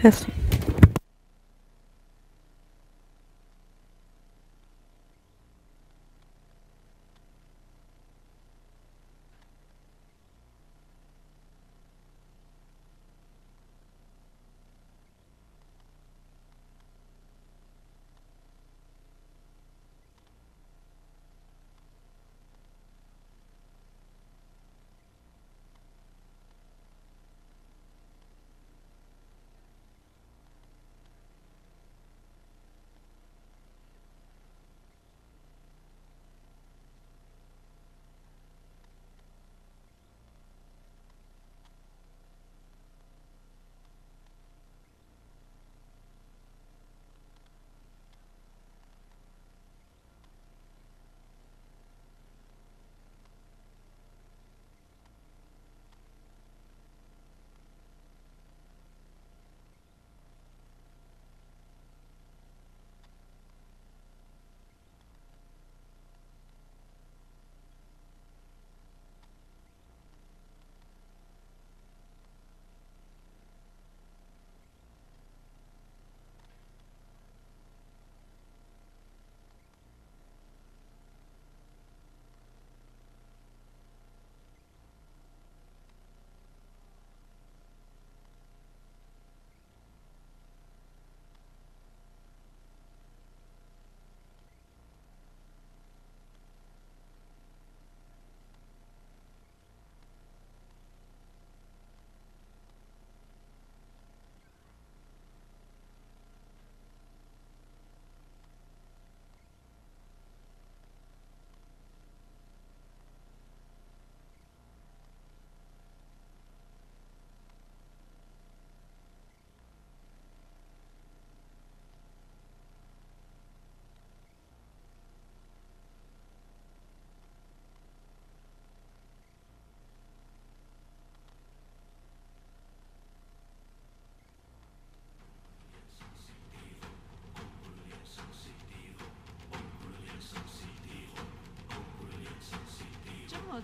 Test.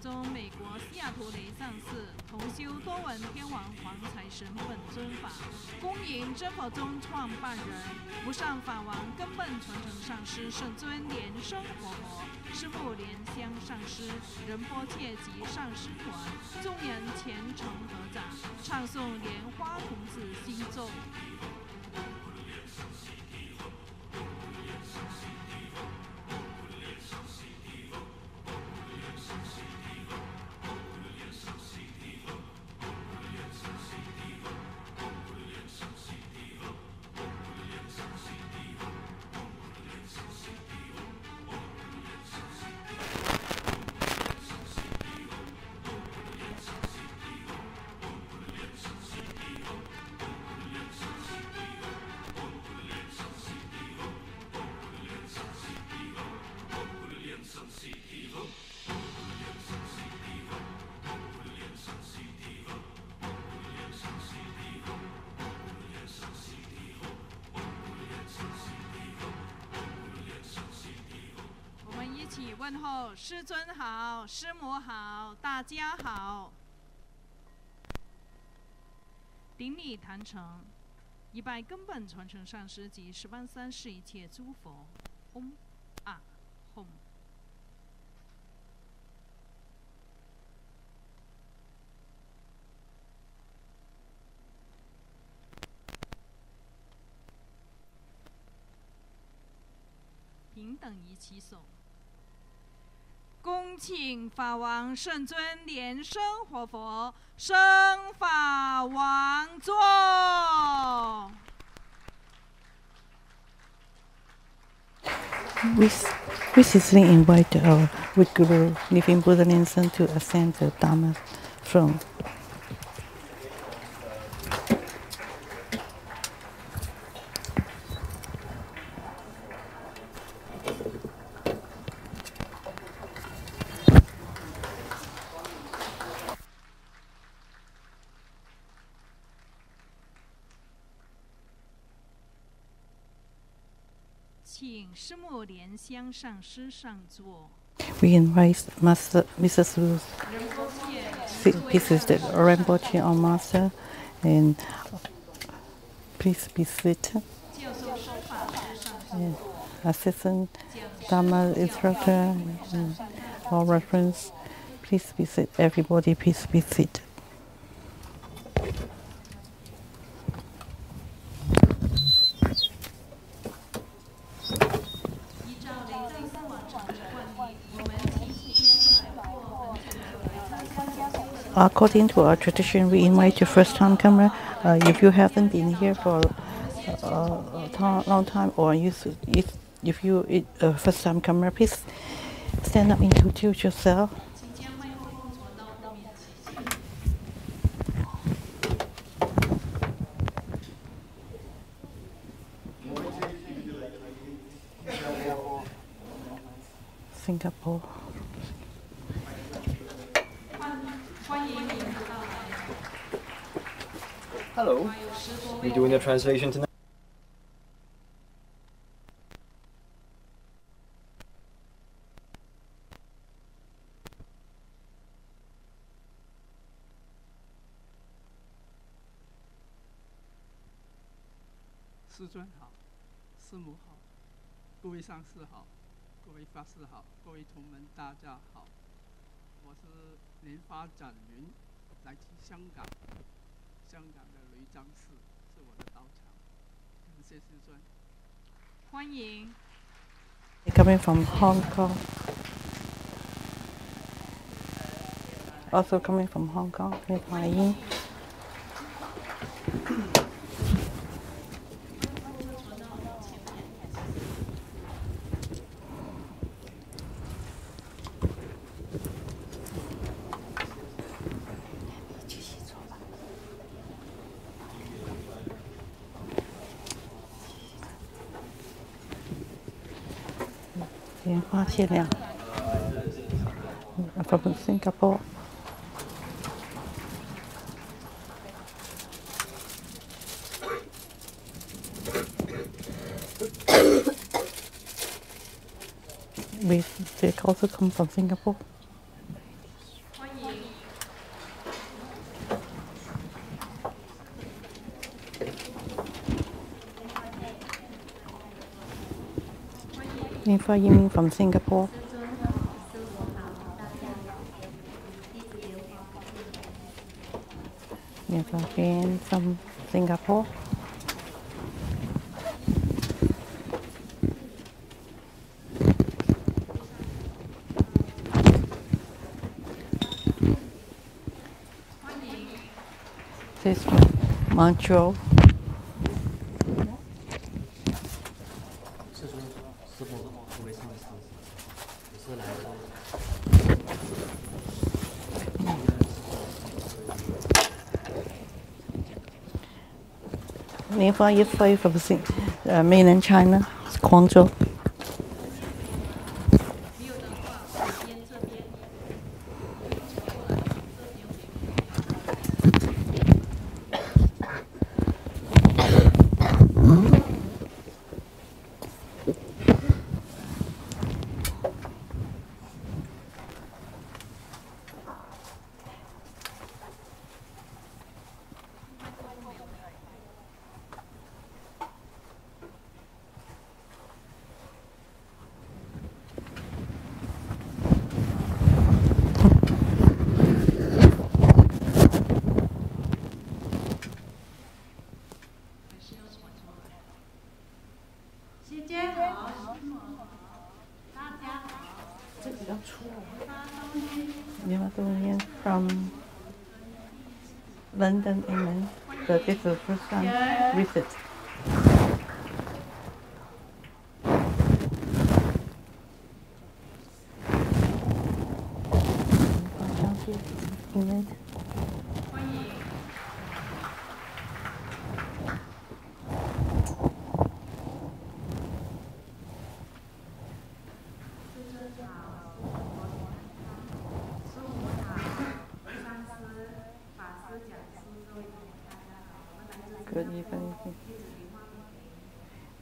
中美国西雅图雷上寺同修多闻天王黄财神本尊法，恭迎真佛宗创办人无上法王根本传承上师圣尊莲生活佛师父莲香上师仁波切及上师团众人虔诚合掌，唱诵莲花童子心咒。问候师尊好，师母好，大家好。顶礼坛城，一拜根本传承上师及十方三世一切诸佛。嗡啊吽。平等仪起手。恭请法王圣尊莲生活佛升法王座。We sincerely invite our Great Guru, Living Buddha Linson, to ascend the Dharma throne. We invite Master Mrs. Ruth, this is the Rinpoche, our Master, and please be seated. 教授手法师上师 And assistant Dharma instructor and all reference, please be seated. Everybody, please be seated. 依照雷藏寺往常之惯例，我们提醒新来或很久没有来参加修行。 According to our tradition, we invite the first-time comer. If you haven't been here for a long time, or if you a first-time comer, please stand up, introduce yourself. 请将麦克风传到后面齐谢。 Singapore. 欢迎您的到来。 Hello. 还有10多 You 位 doing the translation tonight? 师尊好，师母好，各位上师好，各位法师好，各位同门大家好，我是莲花展云，来自香港，香港的雷藏寺是我的道场，感谢师尊。欢迎 Coming from Hong Kong. Also coming from Hong Kong, with my yin. 莲花限量 from Singapore. They also come from Singapore. 欢迎。 Nifa Yiming from Singapore. Nifa Jane from Singapore. This is from Montreal. 师尊、师父、各位上师，我是来自Nifa Yifei from mainland China, Guangzhou. 没有的话，这边这边。 师姐好，大家好。这比较粗。 Nifa Dongyan from London, England. But this is the first time visit. England. 欢迎。 Good evening.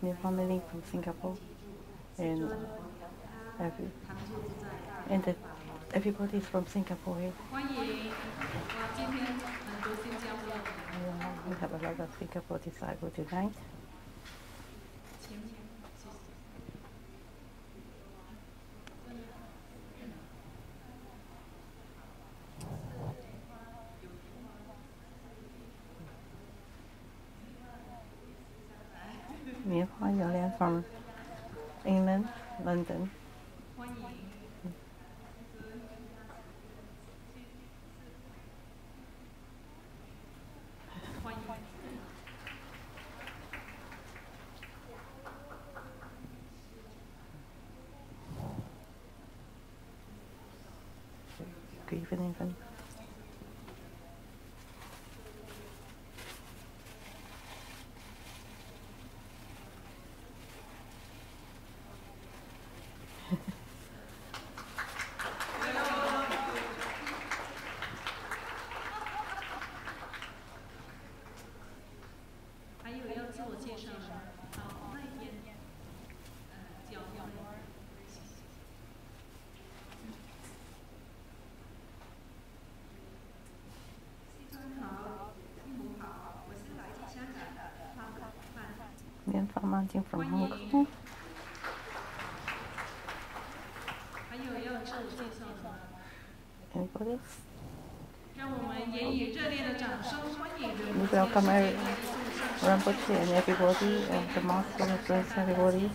New family from Singapore, and everybody is from Singapore here. 欢迎！哇，今天很多新加坡人。have a lot of speaker for disciple tonight. You land from England, London. Good evening. From Hong Kong. Anybody else? We welcome everybody and everybody and the master represents everybody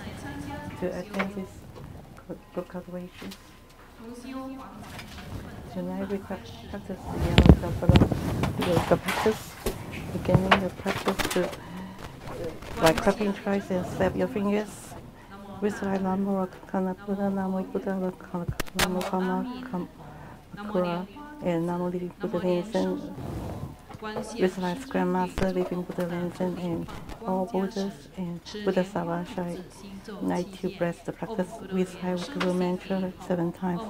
to attend this group graduation. Tonight we practice the yellow Jambala yoga practice, beginning the practice to by clapping twice and snap your fingers. Recite Lamdre, Buddha, Namo Buddha, Namo Kama, Kura, and Namo Living Buddha Linsen. Recite Grandmaster, Living Buddha Linsen, and all Buddhas and Buddha Savashai. 92 breaths to practice. Recite Guru Mantra 7 times.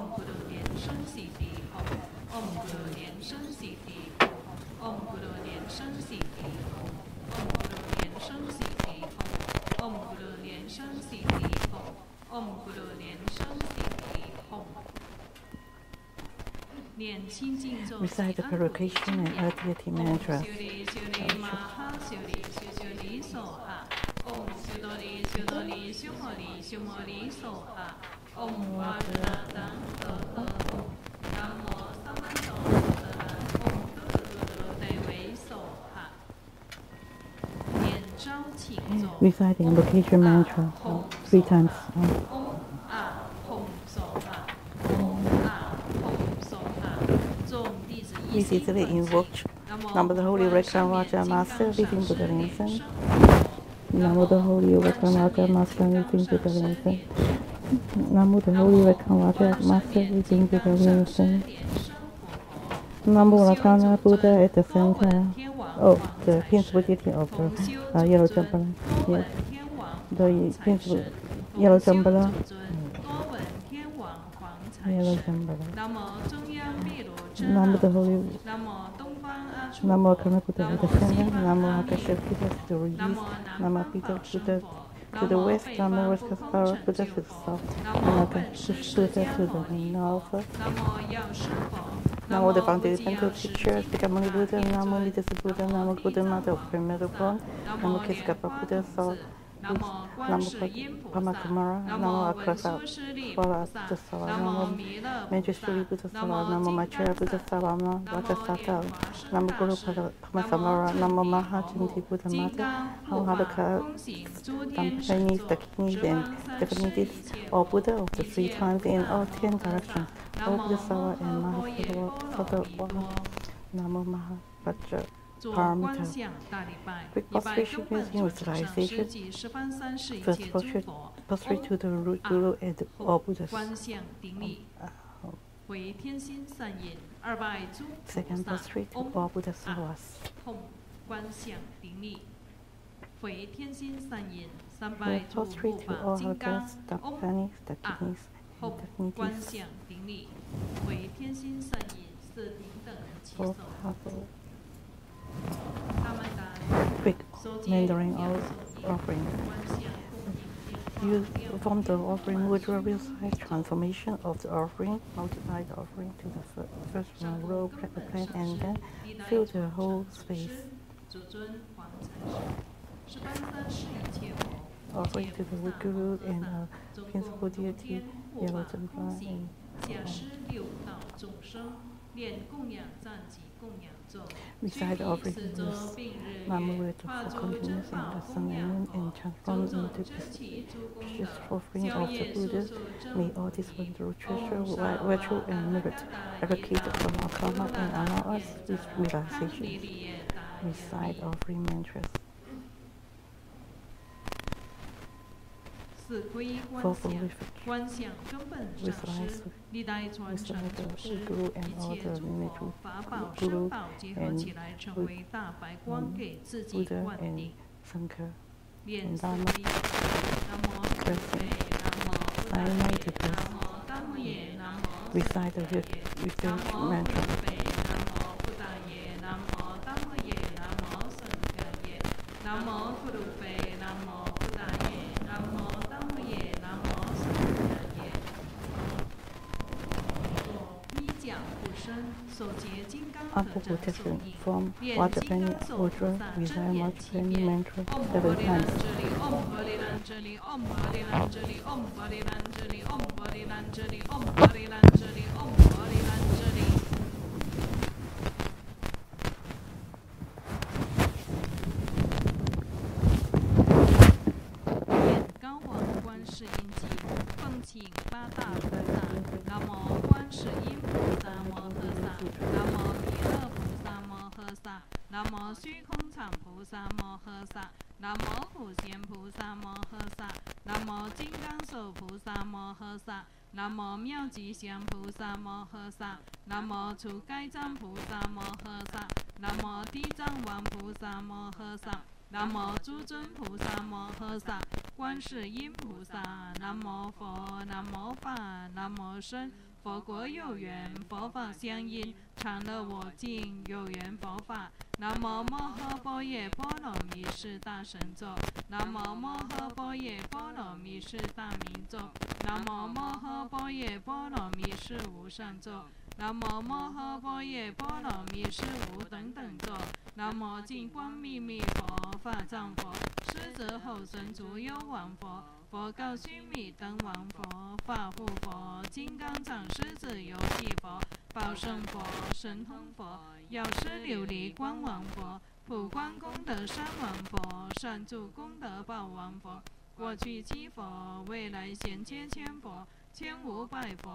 Recite the purification and earthy mantras. Recite the invocation mantra 3 times. This is the invoked Namo the Holy Raja Master, Living Buddha Linsen. Namo the Holy Raja Master, Living Buddha Linsen. Namo the Holy Raja Master, Living Buddha Linsen. Namo Rakana Buddha at the center. Oh, the principal deity of the yellow Jambala. Yes, the principal yellow Jambala. Yellow Jambala. Namo the Holy Namo Akana Buddha at the center. Namo Akasha Buddha to the east. Namo Peter to the west. Namo Raskasara Buddha to the south. Namo Akasha Buddha to the north. Namo the fundamental teachers, the Kamali Buddha, Namo Midas Buddha, Namo Buddha Mother of Primitive Born, Namo Kiskapa Buddha, Namo Pamakumara, Namo Akrasa Swara Buddha Sala, Namo Majesty Buddha Sala, Namo Machara Buddha Salama, Vatasata, Namo Guru Pamasamara, Namo Mahajinti Buddha Mata, Namo Hadaka, Chinese, the kings and definited all Buddha of the 3 times in all 10 directions. All Buddha Sala and Mahasala, Namo Mahavajra. Paramita. Quick prostration using visualization. First prostrate to the root Guru and all Buddhas. Second prostrate to all Buddha Savas. Third prostrate to all Holocaust, the pennies, the kidneys, and divinities. Fourth quick Mandarin offering. You from the offering would realize transformation of the offering, multiply the offering to the first row plant and then fill the whole space. 主尊黄财神，13是一切佛， offering to the Wood Guru and 总 principal 共 deity 天护 Yellow 法 Jambala 空行 and 下施六道众生，念供养赞及供养咒， beside 须 offering 以四周 this 并日 Mama 月， with 化 for 诸珍 continuous 宝 and the 供 sun 养 and moon 佛， and 种 transform 种 into 真奇诸功 precious 德， offering 消 of the 业速 Buddha. 速真 May 无 all these 比。 wonderful 唵 treasure, 萨 virtue 瓦达 and 那 merit 嘎达 allocated 耶 from 达 our karma 那 and 达 allow 耶 us 扎 this 康里 realization. 里耶达耶 Recite 比。 offering mantras. 四归观 For 想， refuge 观想根本上 with lies 师，历代传 with 承 all 祖 the 师， Guru and 一 all 切 the 诸 many 佛法宝 Guru 身宝结合 and 起来，成为大白光，给自己 Buddha 灌 and 顶。 Sankha 念 and 四 Dharma 皈依，南无普贤，南无布达耶，南无当母耶，南无 recite the 南 refuge 无普 mantra. 贤，南无布达耶，南无当母耶，南无圣伽耶，南无普贤，南无布达耶，南无当母耶，南无圣伽耶。做衣甲护身，手结金刚 Upper 可证受 protection 益。 from 念 Water 金 Penny 刚手 Ultra 菩萨 recite 真言 Water 七 Penny 遍。 mantra 唵 7 婆利兰 times. 这里，唵婆利兰这里，唵婆利兰这里，唵婆利兰这里，唵婆利兰这里，唵婆利兰这里，唵婆利兰这里。念高王观世音经，奉请八大菩萨，南无观世音菩萨摩诃萨，南无弥勒菩萨摩诃萨，南无虚空藏菩萨摩诃萨，南无普贤菩萨摩诃萨，南无金刚手菩萨摩诃萨，南无妙吉祥菩萨摩诃萨，南无除盖藏菩萨摩诃萨，南无地藏王菩萨摩诃萨，南无诸尊菩萨摩诃萨，观世音菩萨，南无佛，南无法，南无僧。佛国有缘，佛法相应，常乐我净，有缘佛法。南无摩诃般若波罗蜜是大神咒，南无摩诃般若波罗蜜是大明咒，南无摩诃般若波罗蜜是无上咒，南无摩诃般若波罗蜜是无等等咒，南无净光秘密佛，法藏佛，狮子吼神足幽王佛。佛告须弥灯王佛，法护佛，金刚藏狮子游戏佛，宝胜佛，神通佛，药师琉璃光王佛，普光功德山王佛，善住功德宝王佛，过去七佛，未来显千千佛，1500佛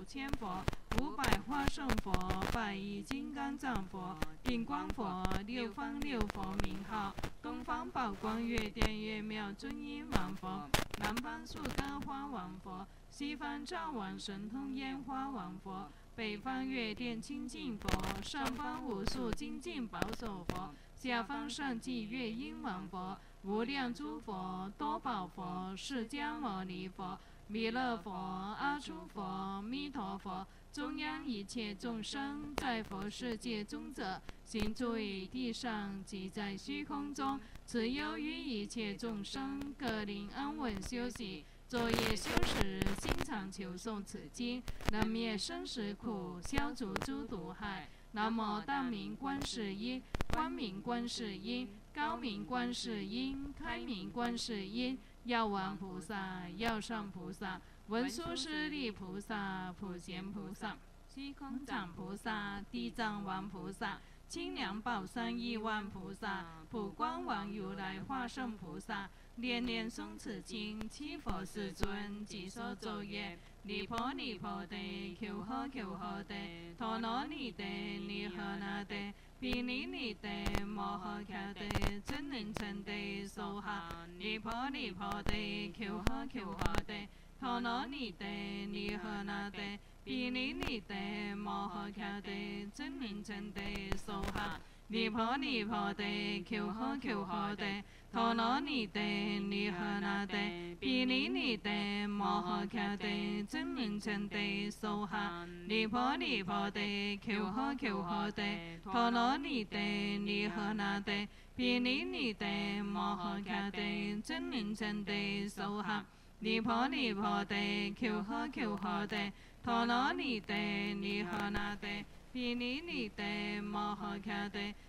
，15000佛，500花胜佛，100亿金刚藏佛，定光佛，六方六佛名号，东方宝光月殿月妙尊音王佛，南方树根花王佛，西方照王神通烟花王佛，北方月殿清净佛，上方无数精进保守佛，下方上济月音王佛，无量诸佛，多宝佛，释迦牟尼佛，弥勒佛，阿弥佛，弥陀佛，中央一切众生，在佛世界中者，行住于地上，即在虚空中，此由于一切众生，各令安稳休息，昼夜修持，心常求诵此经，能灭生死苦，消除诸毒害。南无大明观世音，光明观世音，高明观世音，开明观世音，药王菩萨，药上菩萨，文殊师利菩萨，普贤菩萨，虚空藏菩萨，地藏王菩萨，清凉宝山亿万菩萨，普光王如来化身菩萨，念念诵此经，七佛世尊，即说咒曰：尼婆尼婆地，求呵求呵地，陀罗尼地，尼诃那地，毗尼尼地，摩诃迦地，真灵真地，娑哈。尼婆尼婆地，求呵求呵地，陀罗尼地，尼诃那地，毗尼尼地，摩诃迦地，真灵真地，娑哈。尼婆尼婆地，求呵求呵地，陀罗尼地，尼诃那地，毗尼尼地，摩诃迦地，真灵真地，娑哈。尼婆尼婆地，求呵求呵地，陀罗尼地，尼诃那地，毗尼尼地，摩诃迦地，真灵真地，娑哈。尼婆尼婆地，求呵求呵地，陀羅尼地，尼诃那地，毗尼尼地，摩诃迦地，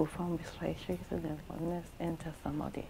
who form visualization and oneness enter samadhi.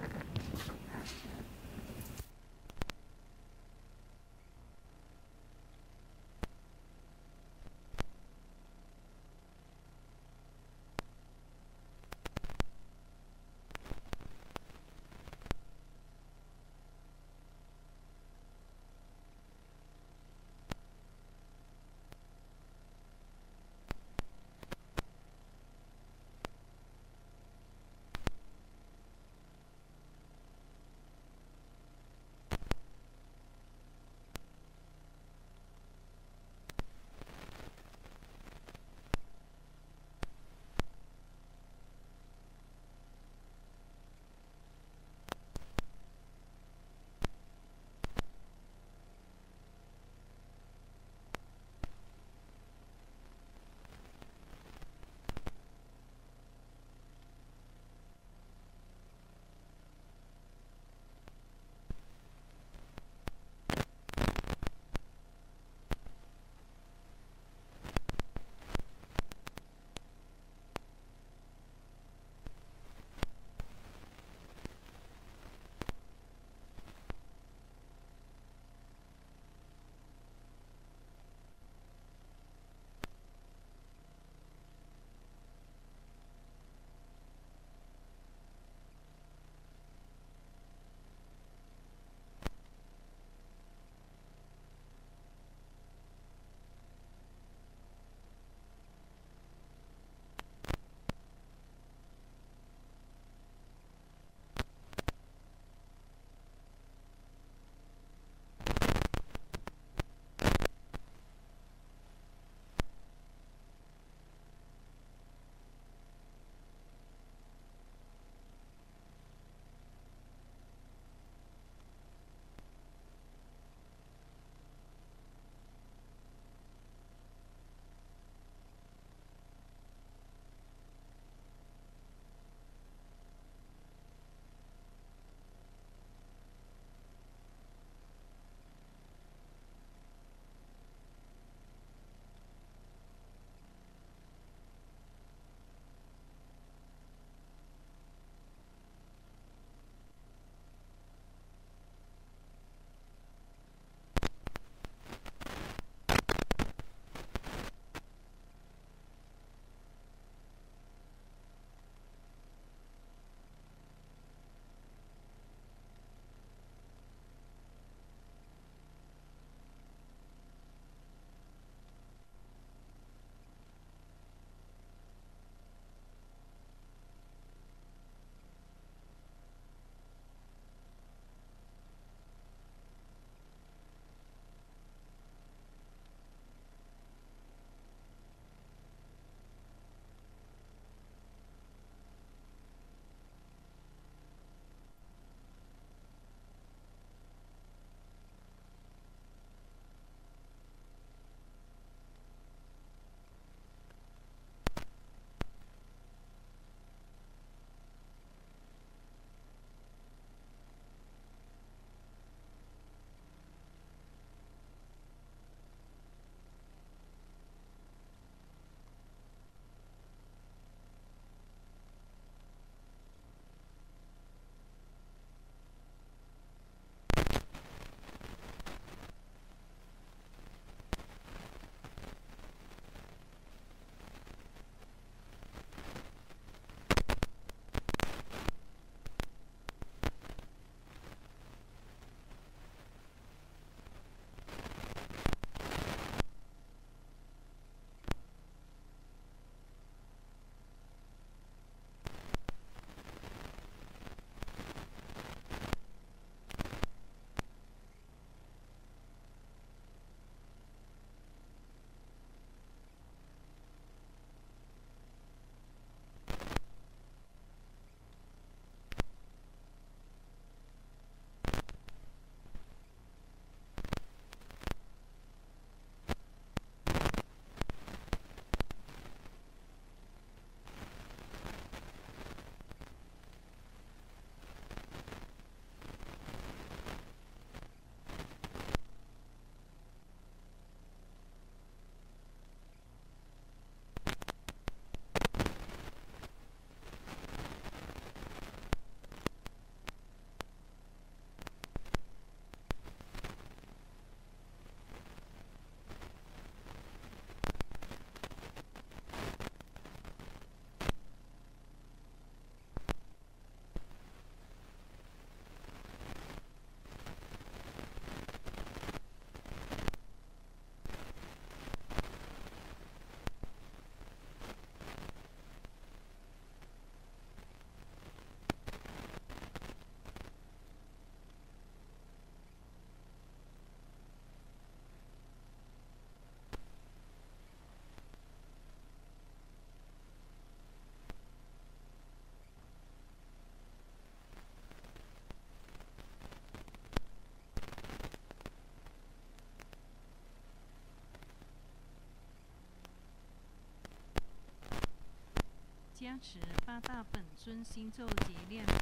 加持八大本尊心咒及念佛。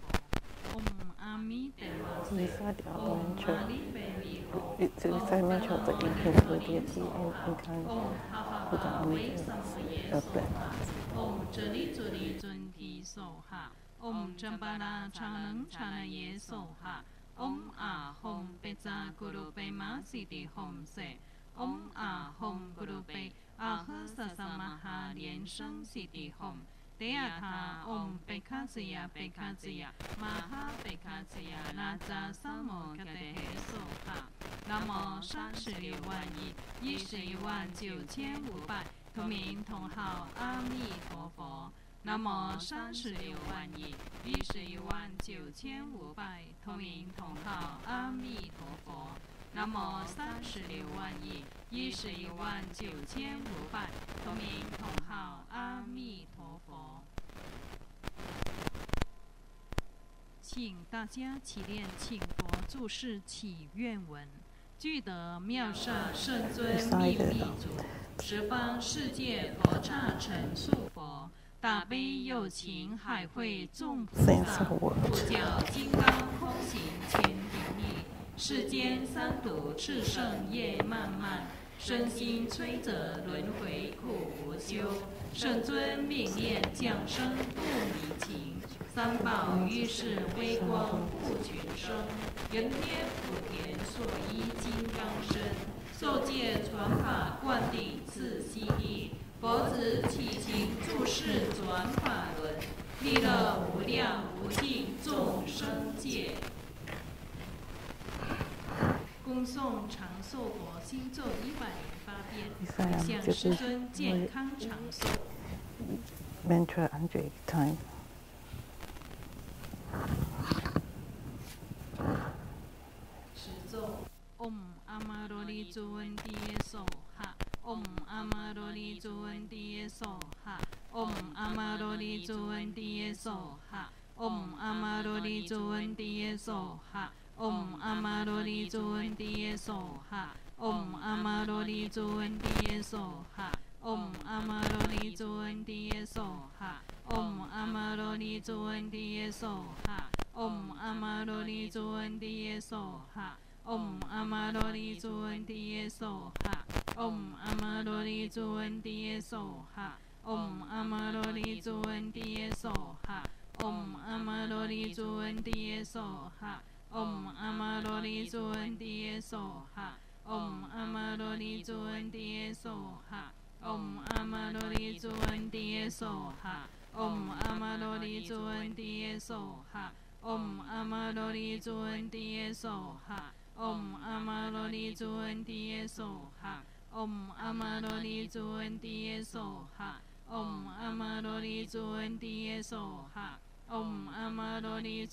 阿弥陀佛。 Recite the upper mantra. 阿弥陀佛。 To recite mantra of the infinite deity and incarnate Buddha Amida breath. 这里这里尊提娑哈。Jambala chanang chanaye soha. Ahom peza guru pe ma siddhi hom se. Ahom guru pe ahasasamaha 连生 siddhi hom. Deyatha pe khaziya maha pe khaziya raja samo katehe soha. Namo 36万亿11万9500同名同号阿弥陀佛。 南无36万亿11万9500同名同号阿弥陀佛。南无36万亿11万9500同名同号阿弥陀佛。请大家起念请佛注释祈愿文。具得妙善圣尊秘密主，十方世界佛刹陈述佛。 大悲有情海会众菩萨，佛教金刚空行千顶力，世间三毒炽盛业漫漫，身心摧折轮回苦无休。圣尊命念降生度迷情，三宝于是微光护群生，人天普田所依金刚身，受戒传法灌顶赐希意。 佛子起行注释转法轮，利乐无量无尽众生界。恭诵长寿佛心咒108遍，向师尊健康长寿。Mantra 100 times. 持咒阿玛罗利珠恩迪耶娑哈。 阿玛罗利珠恩迪耶娑哈。阿玛罗利珠恩迪耶娑哈。阿玛罗利珠恩迪耶娑哈。阿玛罗利珠恩迪耶娑哈。阿玛罗利珠恩迪耶娑哈。阿玛罗利珠恩迪耶娑哈。阿玛罗利珠恩迪耶娑哈。阿玛罗利珠恩迪耶娑哈。阿玛罗利珠恩迪耶娑哈。 阿玛罗利珠恩迪耶娑哈。阿玛罗利珠恩迪耶娑哈。阿玛罗利珠恩迪耶娑哈。阿玛罗利珠恩迪耶娑哈。阿玛罗利珠恩迪耶娑哈。阿玛罗利珠恩迪耶娑哈。阿玛罗利珠恩迪耶娑哈。阿玛罗利珠恩迪耶娑哈。阿玛罗利珠恩迪耶娑哈。 阿玛罗利珠恩迪耶娑哈。阿玛罗利珠恩迪耶娑哈。阿玛罗利珠恩迪耶娑哈。阿玛罗利珠恩迪耶娑哈。阿玛罗利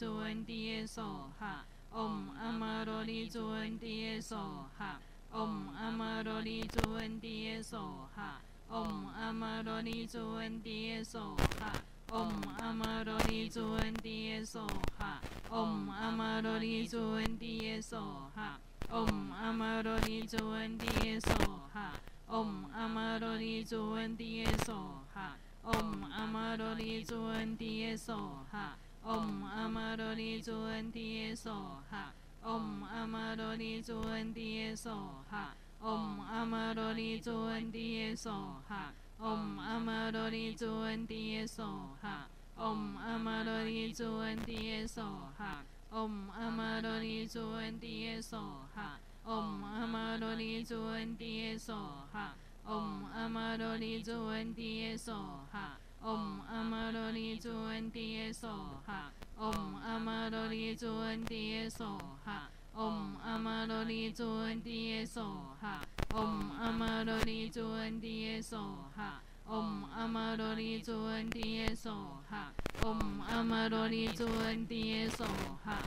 珠恩迪耶娑哈。阿玛罗利珠恩迪耶娑哈。阿玛罗利珠恩迪耶娑哈。阿玛罗利珠恩迪耶娑哈。 阿玛罗利珠恩迪耶娑哈。阿玛罗利珠恩迪耶娑哈。阿玛罗利珠恩迪耶娑哈。阿玛罗利珠恩迪耶娑哈。阿玛罗利珠恩迪耶娑哈。阿玛罗利珠恩迪耶娑哈。阿玛罗利珠恩迪耶娑哈。阿玛罗利珠恩迪耶娑哈。 阿玛罗利珠恩迪耶娑哈。阿玛罗利珠恩迪耶娑哈。阿玛罗利珠恩迪耶娑哈。阿玛罗利珠恩迪耶娑哈。阿玛罗利珠恩迪耶娑哈。阿玛罗利珠恩迪耶娑哈。阿玛罗利珠恩迪耶娑哈。阿玛罗利珠恩迪耶娑哈。阿玛罗利珠恩迪耶娑哈。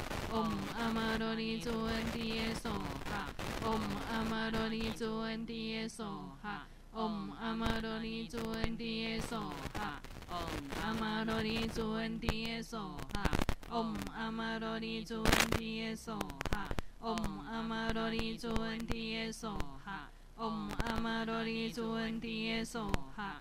阿玛罗利珠恩迪耶娑哈。阿玛罗利珠恩迪耶娑哈。阿玛罗利珠恩迪耶娑哈。阿玛罗利珠恩迪耶娑哈。阿玛罗利珠恩迪耶娑哈。阿玛罗利珠恩迪耶娑哈。阿玛罗利珠恩迪耶娑哈。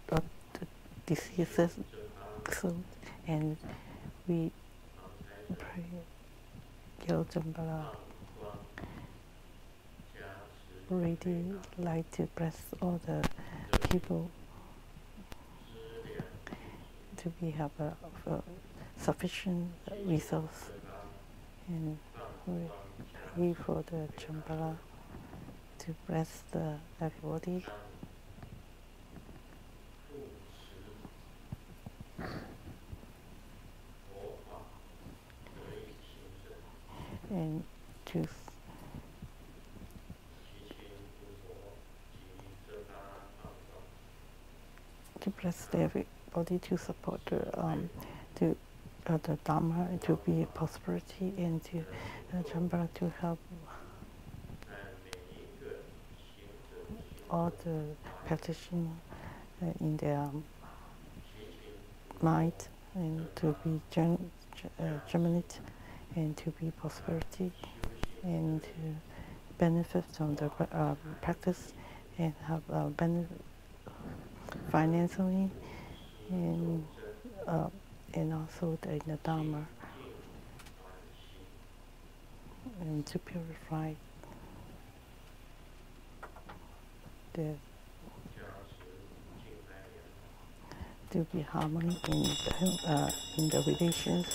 diseases. So, and we pray, Jambala really like to bless all the people to be have a sufficient resource, and we pray for the Jambala to bless everybody. And to bless everybody, to support the Dharma, to be prosperity, and to Jambala to help all the practitioners in their mind, and to be germinate, and to be prosperity, and to benefit from the practice, and have benefit financially, and also in the Dharma, and to purify to be harmony in the relations.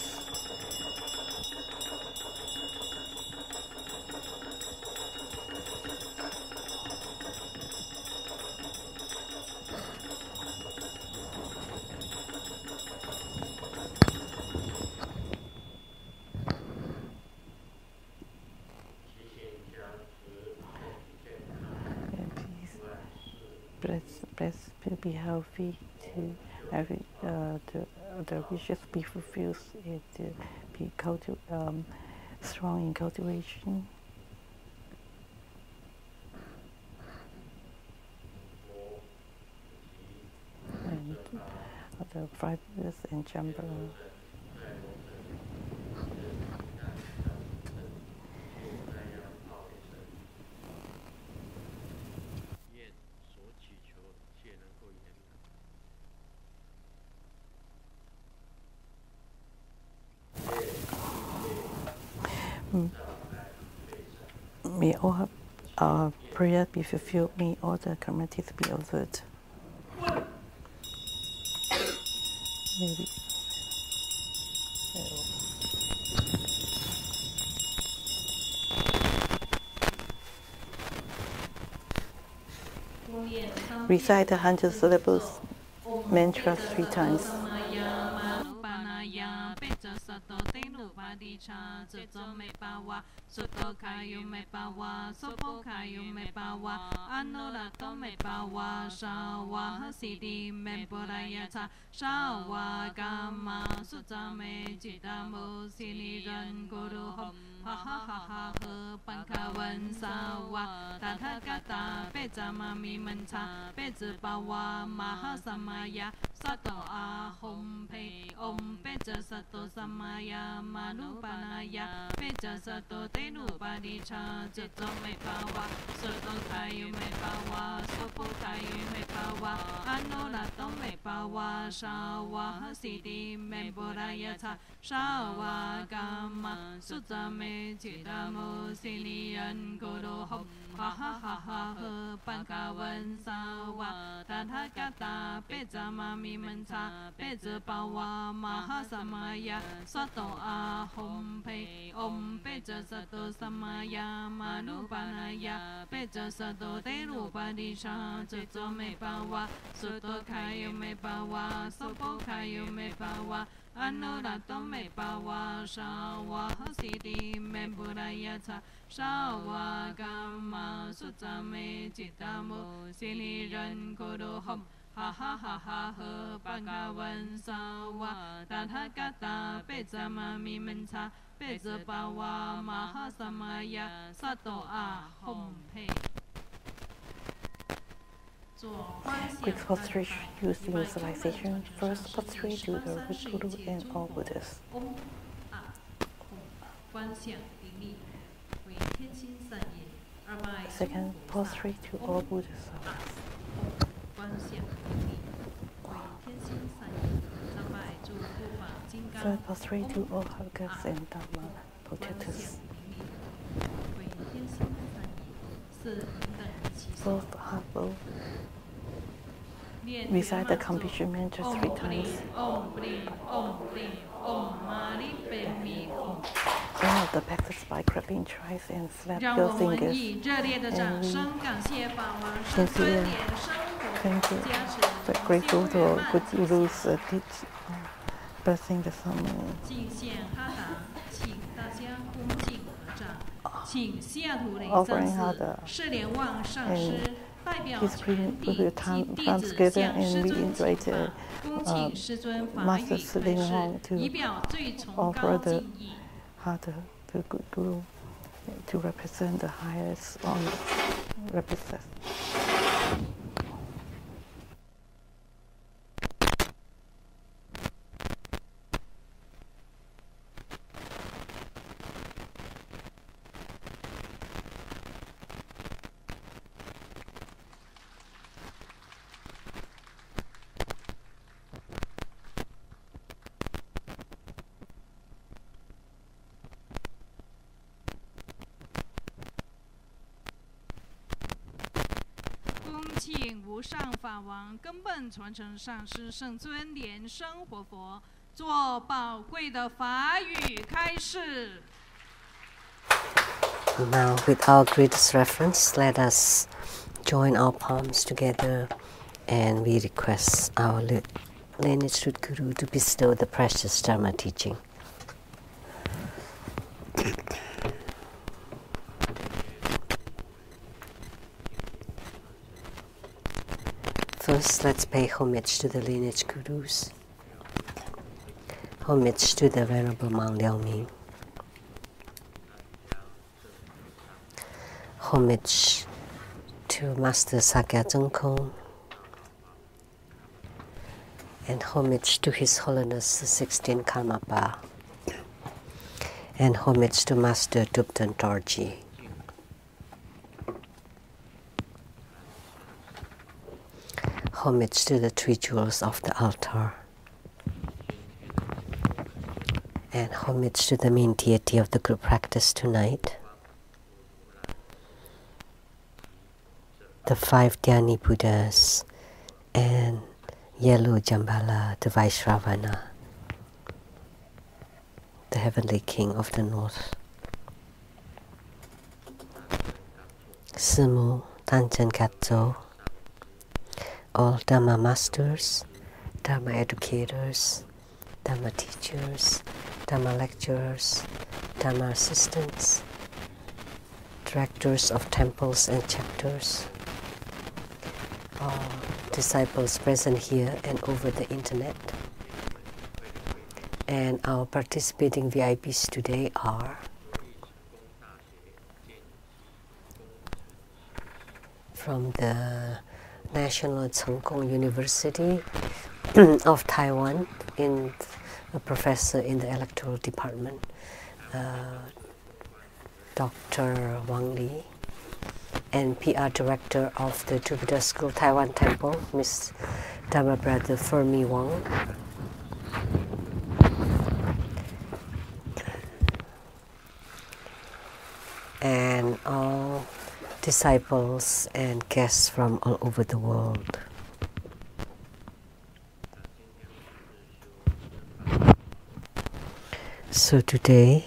Bless to be healthy, to every the wishes be fulfilled, and to be strong in cultivation. And the fibers and Jambala. May all our prayer be fulfilled, may all the calamities be averted. Maybe. Recite the 100 syllables mantra 3 times. Soto kayu me pawa, sopo kayu me pawa, anurato me pawa, shawa hasidi me borayata, shawa gama, sutame jitamu siniran guru hom, ha ha ha ha ha, pankawan sawa, tathagata, pejamami manta, pejabawa, mahasamaya, sato ahom pe, om peja sato samaya, manupanaya, peja sato tenu padicha, jato me pawa, soto kayu me pawa, sopo kayu me pawa, anurato me pawa, shawa hasidi me borayata, shawa gama, sutame jitamu sinian guru hom, ha ha ha ha ha, pankawan sawa, tathagata, pejamami manta, pejabawa, mahasamaya, sato ahom pe, om peja sato samaya, manupanaya, peja sato teru padisha, jato me pawa, soto kayu me pawa, sopo kayu me pawa, anurato me pawa, shawa hasidi me burayata, shawa gama, sutame jitamu siniran guru hom, ha ha ha ha ha, pankawan sawa, tathagata, pejamami manta, pejabawa, mahasamaya, sato ahom pe. Quick prostration using visualization. First, prostrate to the root Guru and all Buddhas. Second, prostrate to all Buddhas. first prostrate to all our gods and Dharma protectors. Both humble. Recite the completion mantra 3 times. End of the practice by clapping thrice and slap your fingers. And we sincere, thank you, we're grateful to our good gurus blessing the summer. Offering Hada and his screen will be time together, and we invite Master Siling Wang to offer the Hada, the good guru, to represent the highest honor. Represent.无上法王根本传承上师圣尊莲生活佛做宝贵的法语开示。Now, with our greatest reverence, let us join our palms together, and we request our lineage root guru to bestow the precious Dharma teaching. First, let's pay homage to the lineage gurus. Homage to the Venerable Maung Liao Ming. Homage to Master Sakya Tsung Kong. And homage to His Holiness the 16th Karmapa. And homage to Master Dubten Dorji. Homage to the 3 jewels of the altar, and homage to the main deity of the group practice tonight, the 5 Dhyani Buddhas, and yellow Jambala, the Vaishravana, the heavenly king of the north. Simu Tanchen Katso, all Dharma masters, Dharma educators, Dharma teachers, Dharma lecturers, Dharma assistants, directors of temples and chapters, all disciples present here and over the internet. And our participating VIPs today are from the National Tsung Kung University of Taiwan, a professor in the electoral department, Dr. Wang Li, and PR director of the Jupiter School Taiwan Temple, Miss Dharma Brother Fermi Wang. And all disciples and guests from all over the world. So today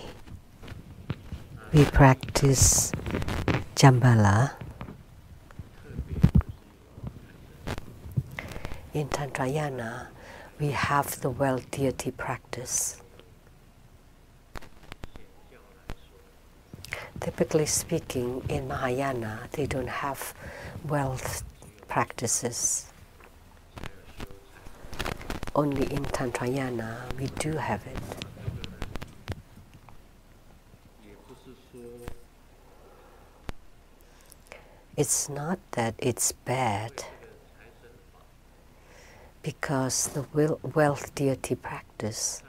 we practice Jambala. In Tantrayana we have the wealth deity practice. Typically speaking, in Mahayana, they don't have wealth practices. Only in Tantrayana, we do have it. It's not that it's bad, because the wealth deity practice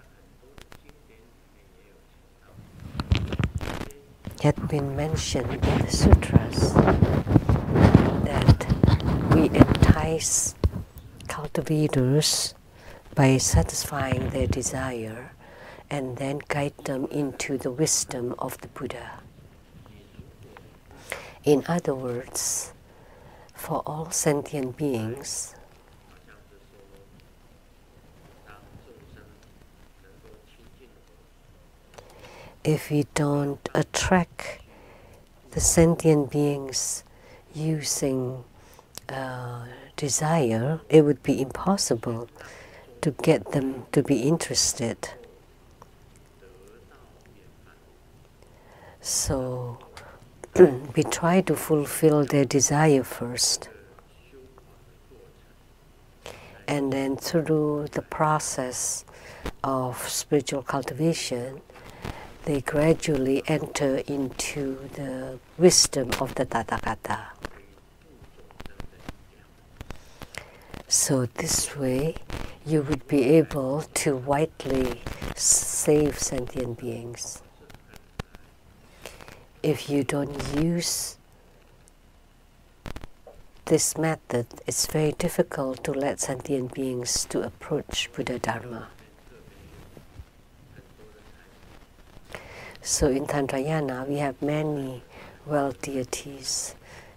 had been mentioned in the sutras that we entice cultivators by satisfying their desire and then guide them into the wisdom of the Buddha. In other words, for all sentient beings, if we don't attract the sentient beings using desire, it would be impossible to get them to be interested. So we try to fulfill their desire first, and then through the process of spiritual cultivation, they gradually enter into the wisdom of the Tathagata. So this way, you would be able to widely save sentient beings. If you don't use this method, it's very difficult to let sentient beings to approach Buddha Dharma. So in Tantrayana, we have many well deities,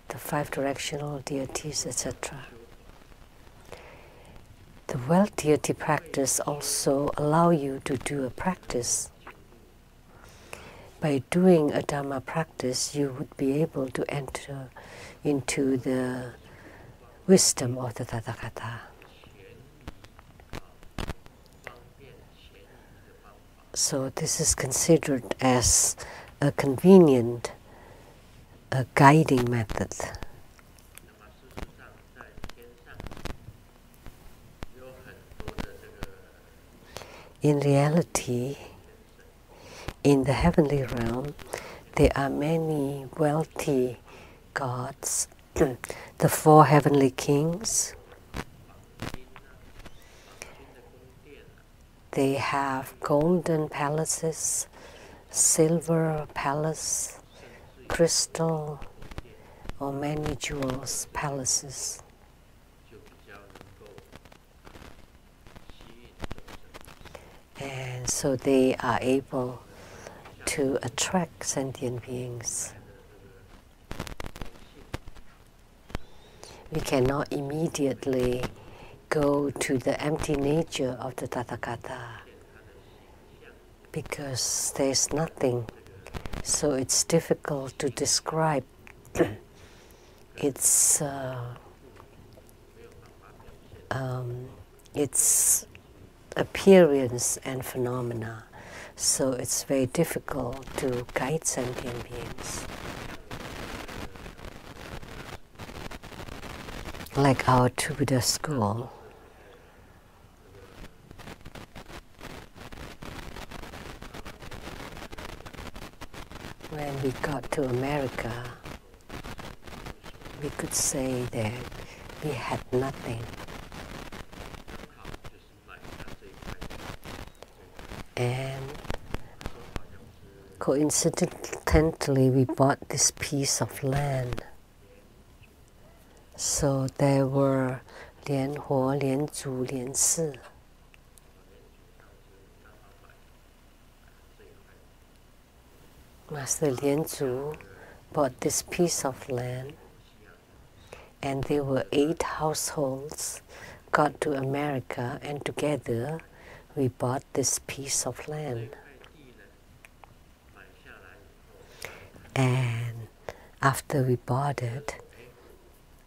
the 5 directional deities, etc. The well deity practice also allow you to do a practice. By doing a Dharma practice, you would be able to enter into the wisdom of the Tathagata. So this is considered as a convenient guiding method. In reality, in the heavenly realm, there are many wealthy gods, the 4 heavenly kings. They have golden palaces, silver palace, crystal, or many jewels palaces. And so they are able to attract sentient beings. We cannot immediately go to the empty nature of the Tathagata because there's nothing, so it's difficult to describe its appearance and phenomena. So it's very difficult to guide sentient beings. Like our True Buddha school, when we got to America, we could say that we had nothing. And coincidentally, we bought this piece of land. So there were 莲活、莲祖、莲寺. Master Lian Zu bought this piece of land, and there were 8 households got to America, and together we bought this piece of land. And after we bought it,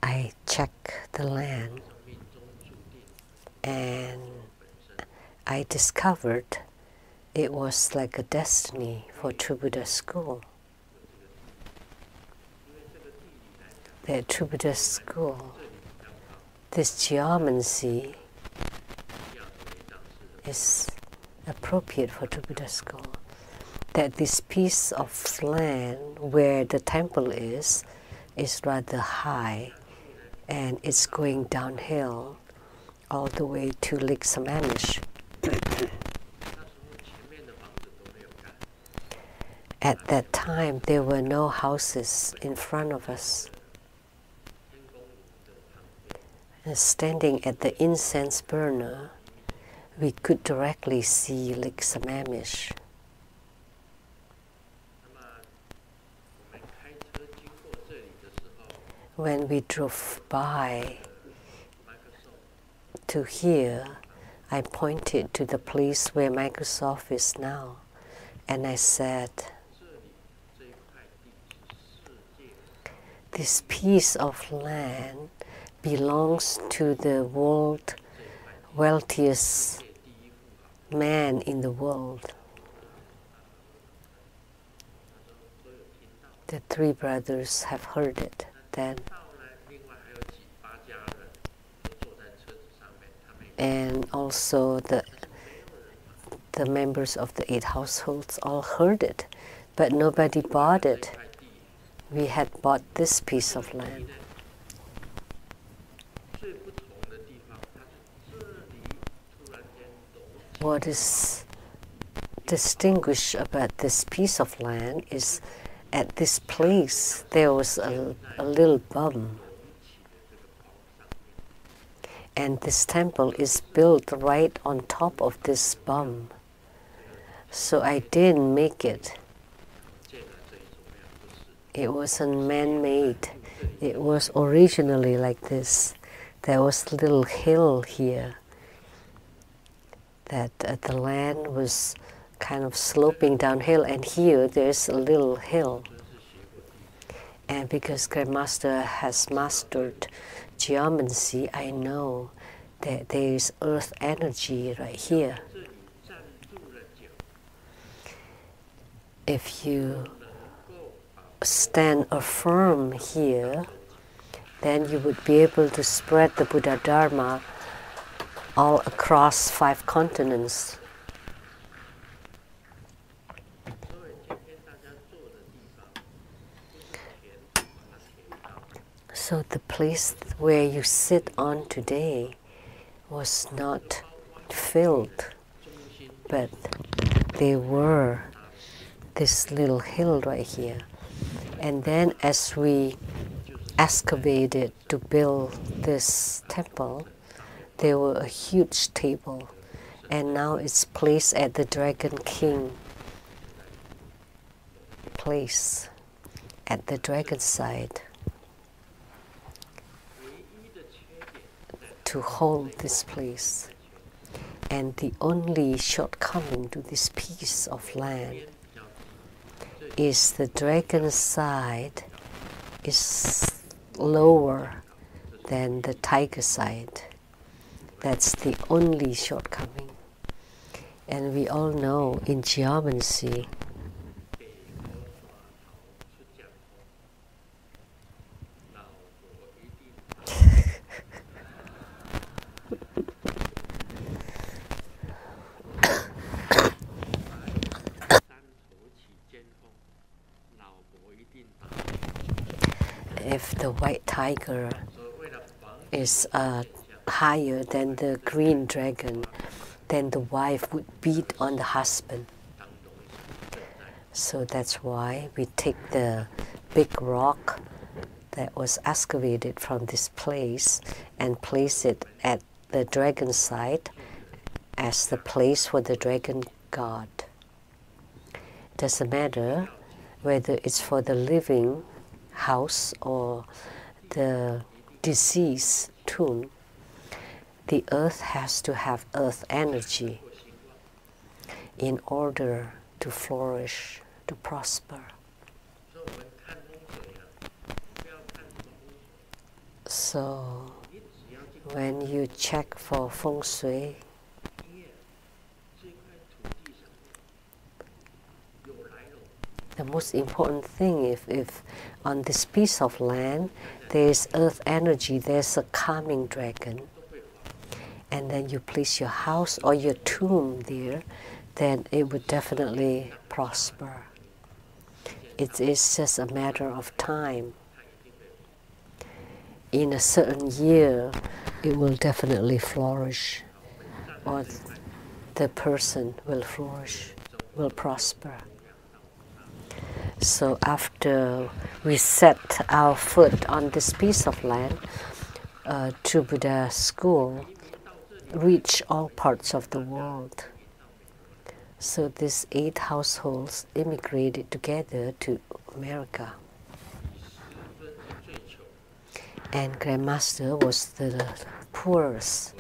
I checked the land, and I discovered it was like a destiny for True Buddha school. The True Buddha school, this geomancy is appropriate for True Buddha school. That this piece of land where the temple is rather high, and it's going downhill all the way to Lake Sammamish. At that time, there were no houses in front of us. And standing at the incense burner, we could directly see Lake Sammamish. When we drove by to here, I pointed to the place where Microsoft is now, and I said, this piece of land belongs to the world wealthiest man in the world. The three brothers have heard it then. And also the members of the 8 households all heard it, but nobody bought it. We had bought this piece of land. What is distinguished about this piece of land is at this place there was a little bum. And this temple is built right on top of this bum. So I didn't make it. It wasn't man-made. It was originally like this. There was a little hill here that the land was kind of sloping downhill, and here there's a little hill. And because Grandmaster has mastered geomancy, I know that there is earth energy right here. If you stand firm here, then you would be able to spread the Buddha Dharma all across 5 continents. So the place where you sit on today was not filled, but there were this little hill right here. And then as we excavated to build this temple, there were a huge table, and now it's placed at the Dragon King place, at the dragon side, to hold this place. And the only shortcoming to this piece of land is the dragon side is lower than the tiger side. That's the only shortcoming. And we all know in geomancy, if the white tiger is higher than the green dragon, then the wife would beat on the husband. So that's why we take the big rock that was excavated from this place and place it at the dragon side as the place for the dragon god. Doesn't matter whether it's for the living house or the deceased tomb. The earth has to have earth energy in order to flourish, to prosper. So when you check for feng shui, the most important thing, if on this piece of land there is earth energy, there's a calming dragon, and then you place your house or your tomb there, then it would definitely prosper. It is just a matter of time. In a certain year, it will definitely flourish, or the person will flourish, will prosper. So after we set our foot on this piece of land, to Buddha school, reach all parts of the world. So these 8 households immigrated together to America. And Grandmaster was the poorest.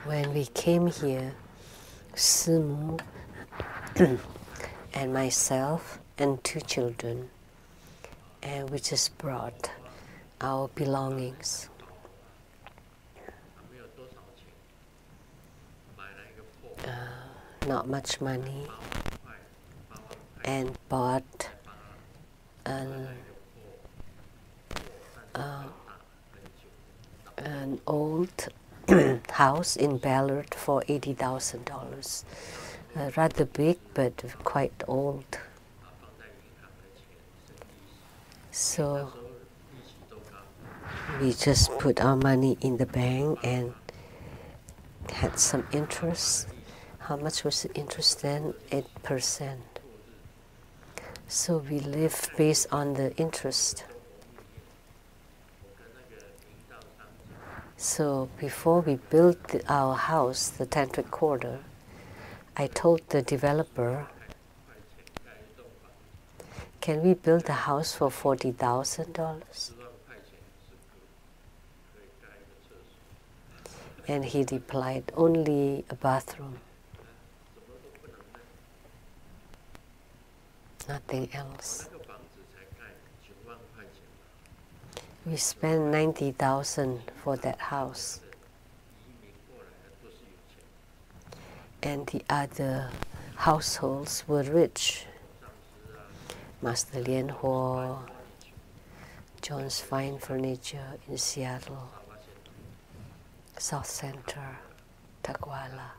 When we came here, Simu and myself and 2 children, and we just brought our belongings. Not much money, and bought an old house in Ballard for $80,000. Rather big, but quite old. So we just put our money in the bank and had some interest. How much was the interest then? 8%. So we live based on the interest. So before we built our house, the 10-3/4, I told the developer, can we build a house for $40,000? And he replied, only a bathroom. Nothing else. We spent $90,000 for that house. And the other households were rich. Master Lien Ho, John's Fine Furniture in Seattle, South Center, Takwala.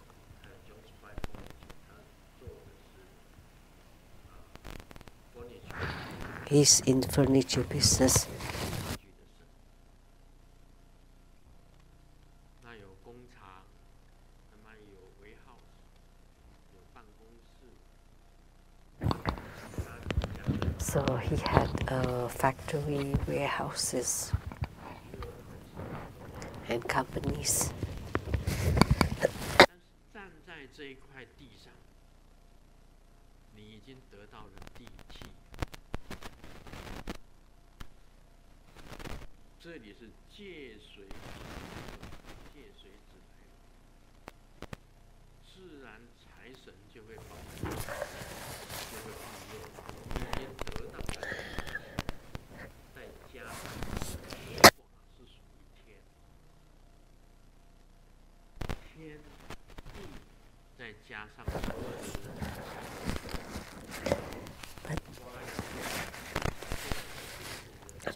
He's in furniture business. So he had factory, warehouses, and companies. 站在这一块地上，你已经得到了地气。这里是借水借水子来，自然财神就会保佑，就会庇佑，已经得到了。再加上火是属于天，天地再加上所有的人。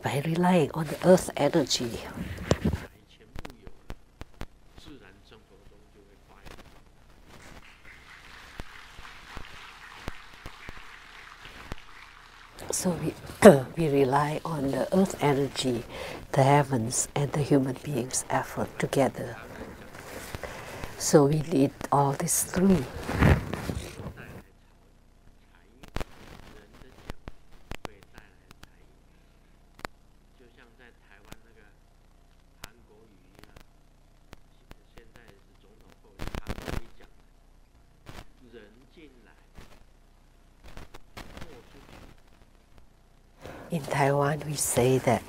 By relying on the earth energy, so we rely on the earth energy, the heavens, and the human beings' effort together. So we need all these 3. In Taiwan, we say that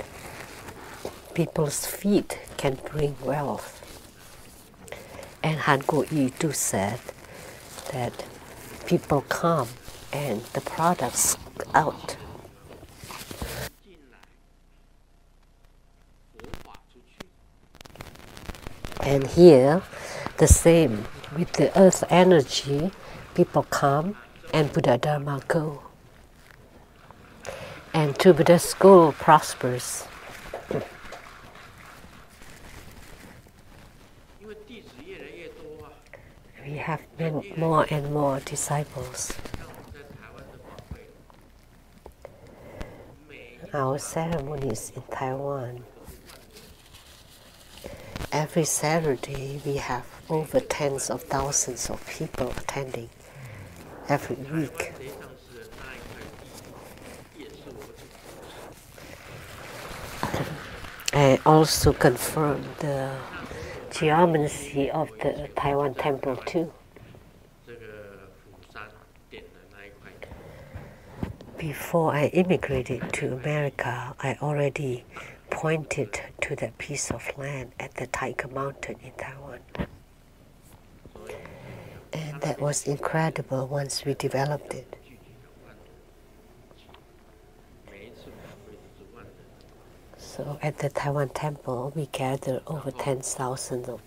people's feet can bring wealth. And Han Kuo-yi too said that people come and the products out. And here, the same, with the earth energy, people come and Buddha Dharma go. And to Buddha's school prospers. We have more and more disciples. Our ceremonies in Taiwan, every Saturday we have over tens of thousands of people attending every week. and also confirmed the geometry of the Taiwan temple too. 这个釜山点的那一块地， Before I immigrated to America, I already pointed to that piece of land at the Tiger Mountain in Taiwan. 所以 And that was incredible once we developed it. 聚集了万人，每一次法会都是万人。 So at the Taiwan temple, we gather over 10,000 of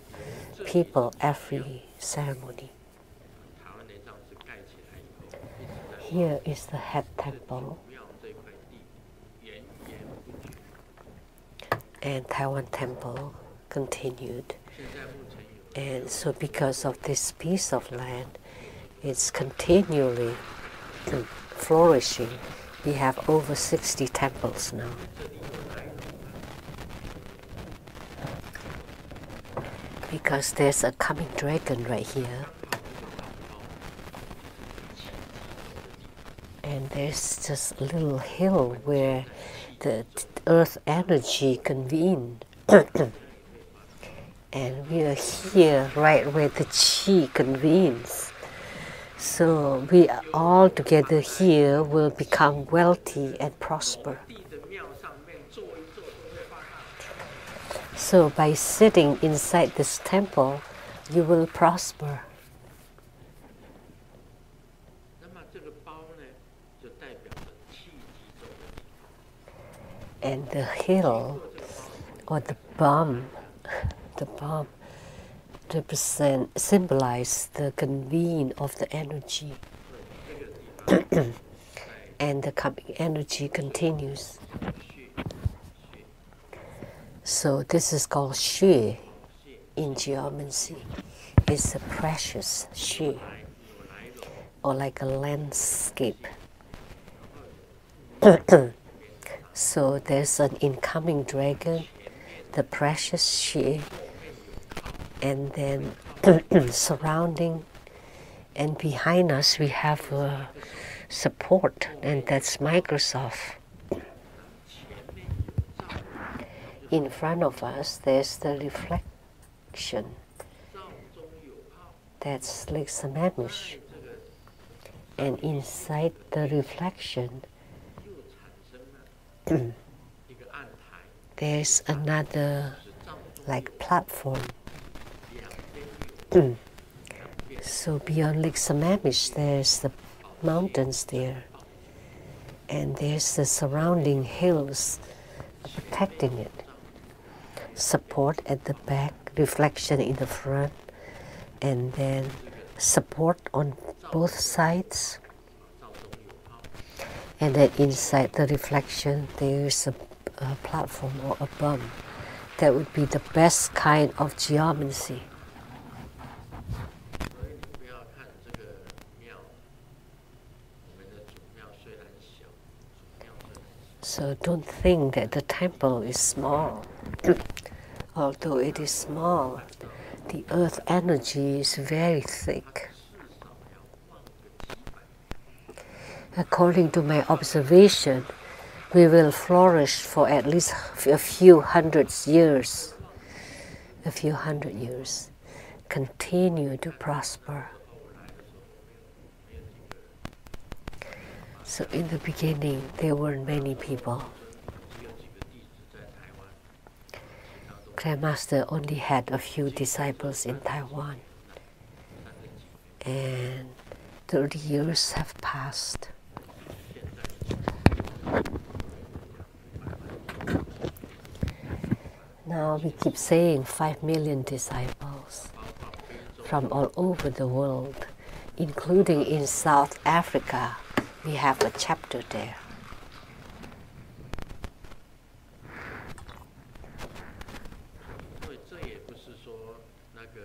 people every ceremony. 台湾连上寺盖起来以后，一直在 Here is the head temple, 庙这块地源源不绝。 and Taiwan temple continued. 现在目前有 And so because of this piece of land, it's continually flourishing. We have over 60 temples now. 这里有来 Because there's a coming dragon right here. And there's just a little hill where the earth energy convened. And we are here right where the chi convenes. So we all together here will become wealthy and prosper. 地的庙上面坐一坐都会发大财。 So by sitting inside this temple, you will prosper. 那么这个包呢，就代表着气集中的地方。 And the hill or the bomb symbolize the convene of the energy. 这个地方 And the coming energy continues. 穴 So this is called xue in geomancy. It's a precious xue, 有来龙， or like a landscape. So there's an incoming dragon, the precious xue, and then surrounding and behind us we have support, and that's Microsoft. In front of us there's the reflection, 灶中有泡， that's Lake Sammamish, 这个 and inside the reflection 又产生了一个暗台， there's another 是灶中 like platform. 两边有 So beyond Lake Sammamish there's the mountains there, and there's the surrounding hills protecting it. Support at the back, reflection in the front, and then support on both sides. 灶中有泡， And then inside the reflection there's a platform or a bum. That would be the best kind of geomancy. 所以你不要看这个庙，我们的主庙虽然小，主庙虽然小， So don't think that the temple is small. Although it is small, the earth energy is very thick. 至少要旺个几百年。 According to my observation, we will flourish for at least a few hundred years. A few hundred years. Continue to prosper. So in the beginning, there weren't many people. 只有几个弟子在台湾，其他都 Grandmaster only had a few disciples in Taiwan, 30几年。 and 30 years have passed. 现在 Now we keep saying 5 million disciples 包括非洲 from all over the world, including in South Africa. We have a chapter there. 因为这也不是说那个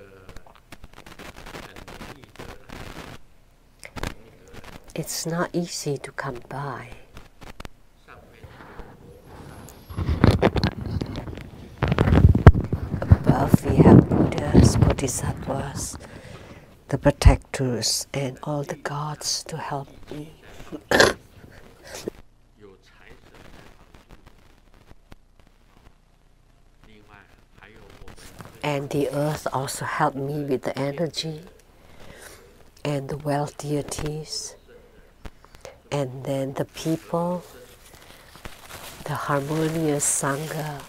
很容易得来，容易得来。 It's not easy to come by. 上面 Above we have Buddhas, Bodhisattvas, the protectors, and all the gods to help me. 有财神来帮助， And the earth also helped me with the energy and the wealth deities. And then the people, the harmonious Sangha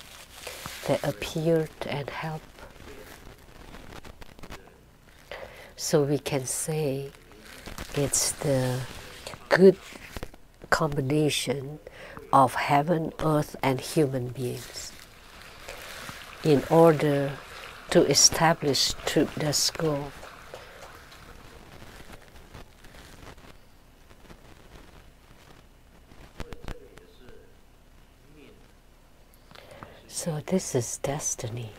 that appeared and helped. So we can say it's the good combination of heaven, earth, and human beings in order to establish the school. So this is destiny.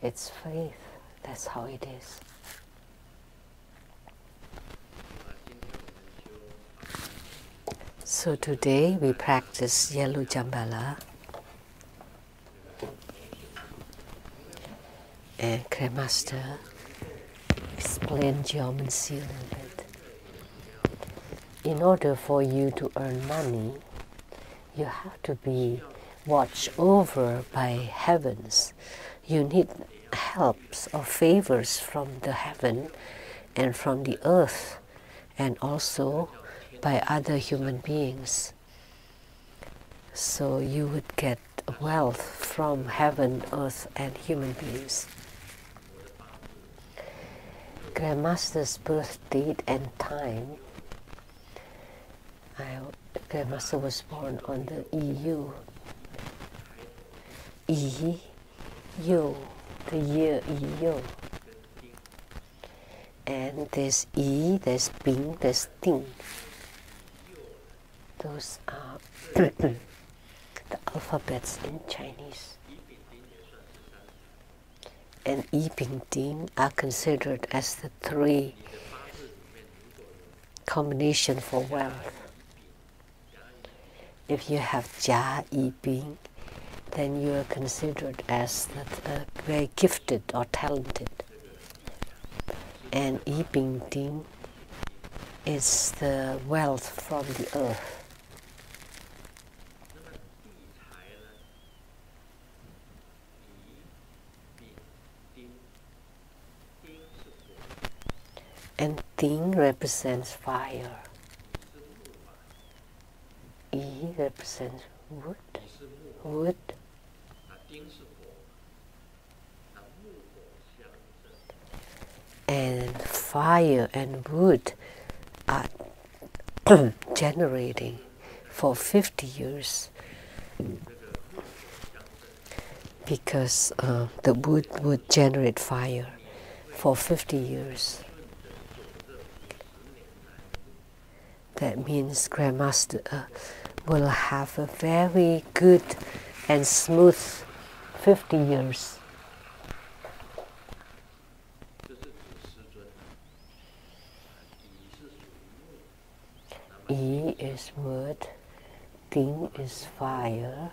It's faith. That's how it is. So today we practice yellow Jambala. And Grandmaster explained geomancy a little bit. In order for you to earn money, you have to be watched over by heavens. You need helps or favors from the heaven and from the earth, and also by other human beings. So you would get wealth from heaven, earth, and human beings. Grandmaster's birth date and time. Grandmaster was born on the EU. The year EU. And there's E, there's Bing, there's Ting. Those are the alphabets in Chinese. And I, Bing, Ting are considered as the three combination for wealth. If you have Jia, I, Bing, then you are considered as very gifted or talented. And I, Bing, Ting is the wealth from the earth. And Ting represents fire. I represents wood. And fire and wood are generating for 50 years because the wood would generate fire for 50 years. That means Grandmaster will have a very good and smooth 50 years. I is wood, Ting is fire,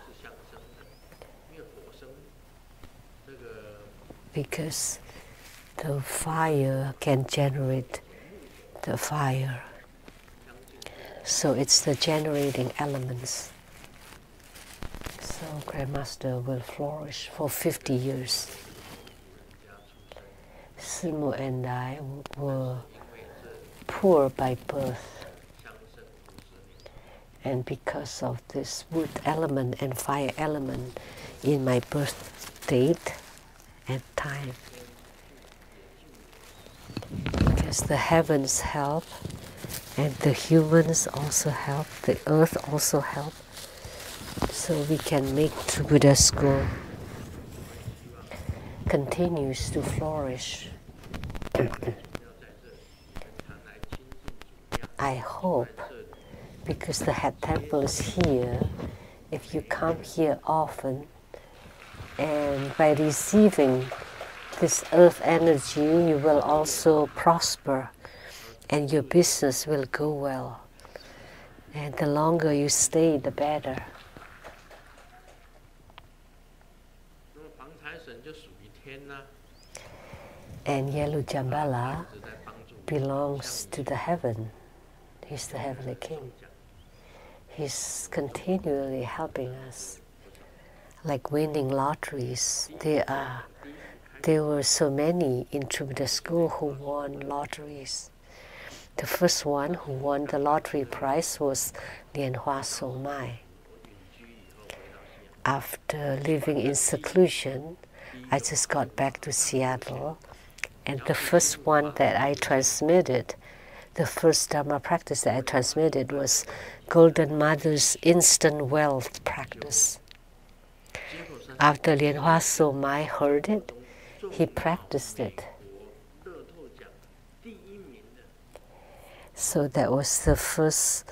because the fire can generate the fire. So it's the generating elements. So Grandmaster will flourish for 50 years. Simu and I were poor by birth. And because of this wood element and fire element in my birth date and time, because the heavens help and the humans also help, the earth also help, so we can make the Buddha school continues to flourish. I hope, because the head temple is here, if you come here often and by receiving this earth energy, you will also prosper and your business will go well. And the longer you stay, the better. And yellow Jambala belongs to the heaven. He's the heavenly king. He's continually helping us. like winning lotteries. There were so many in Trubida school who won lotteries. The first one who won the lottery prize was Lian Hua So Mai. After living in seclusion, I just got back to Seattle, and the first one that I transmitted, the first Dharma practice that I transmitted was Golden Mother's Instant Wealth practice. After Lian Hua So Mai heard it, he practiced it. So that was the first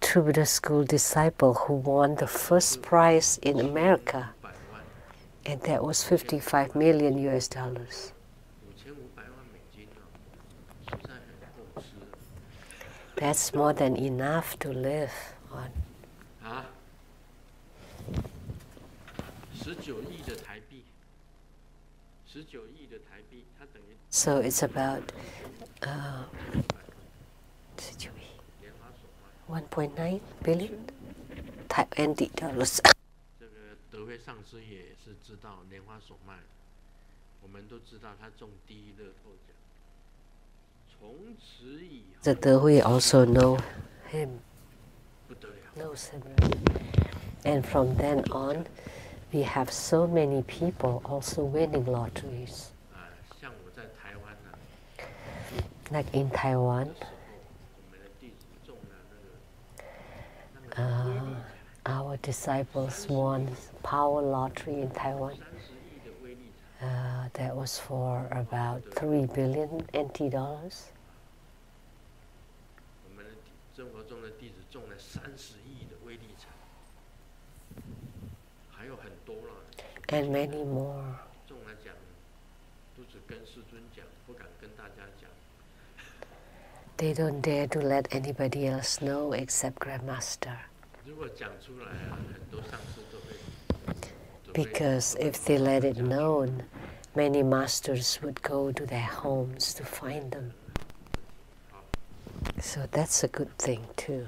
True Buddha School disciple who won the first prize in America, and that was 55 million US dollars. That's more than enough to live on. So it's about 1.9 billion NT dollars. 这个德惠上师也是知道莲花手脉，我们都知道他中第一乐透奖。从此以后， The Dehui also know him, 不得了。 knows him. And from then on, we have so many people also winning lotteries. 像我在台湾呢， Like in Taiwan, 我们的弟子中了our disciples won power lottery in Taiwan. 30亿的威力彩， That was for about 3 billion NT dollars. 我们的生活中的弟子中了30亿的威力彩，还有很多了。 And many more. 中了奖，都只跟师尊讲，不敢跟大家讲。 They don't dare to let anybody else know except Grandmaster. 如果讲出来啊，很多上师都会。 Because if they let it known, many masters would go to their homes to find them. So that's a good thing too.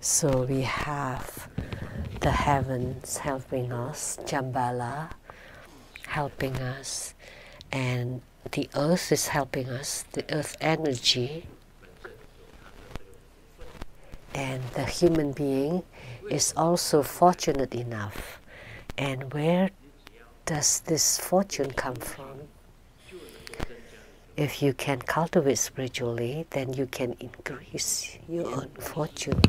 So we have the heavens helping us, Jambala helping us, and the earth is helping us, the earth energy, and the human being is also fortunate enough. And where does this fortune come from? If you can cultivate spiritually, then you can increase your own fortune.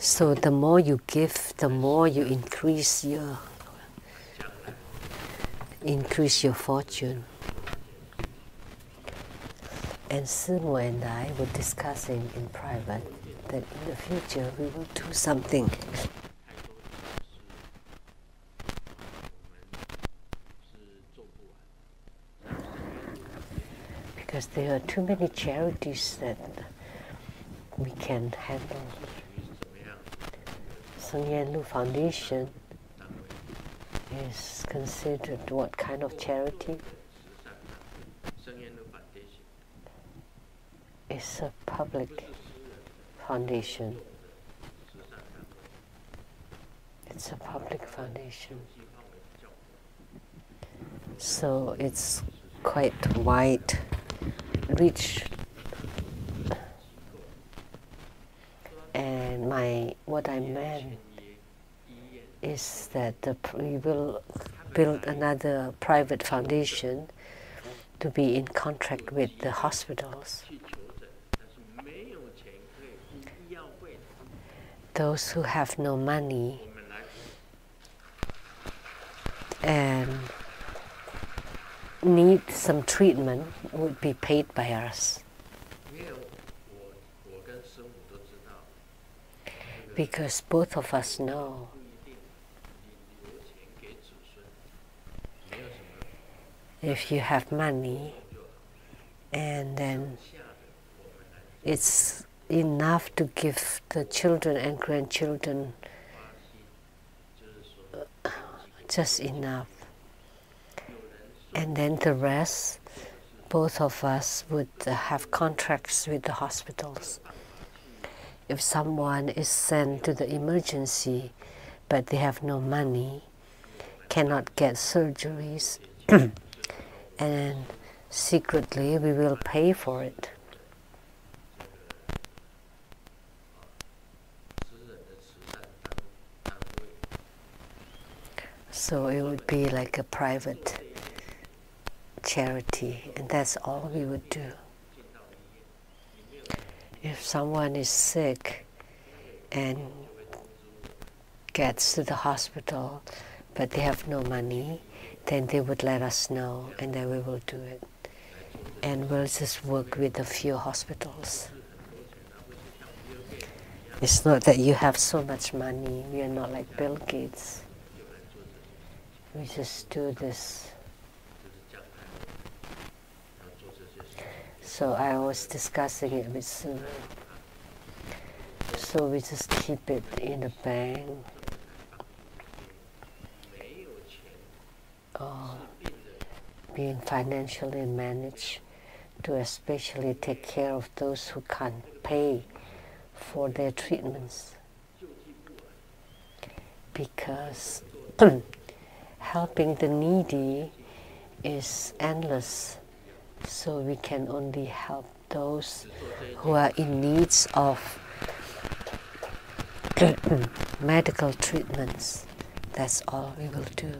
So the more you give, the more you increase your fortune. And Sumo and I were discussing in private that in the future we will do something. Because there are too many charities that we can handle. Sungyenlu Foundation is considered what kind of charity? It's a public foundation. It's a public foundation. So it's quite wide reach. And what I meant is that we will build another private foundation to be in contract with the hospitals. Those who have no money and need some treatment would be paid by us. Because both of us know if you have money and then it's enough to give the children and grandchildren, just enough. And then the rest, both of us would have contracts with the hospitals. If someone is sent to the emergency, but they have no money, cannot get surgeries, and secretly we will pay for it. So it would be like a private charity, and that's all we would do. If someone is sick and gets to the hospital but they have no money, then they would let us know, and then we will do it. And we'll just work with a few hospitals. It's not that you have so much money. We are not like Bill Gates. We just do this. So I was discussing it with Sue. So we just keep it in the bank. Or being financially managed to especially take care of those who can't pay for their treatments. Because helping the needy is endless. So we can only help those who are in needs of medical treatments. That's all we will do.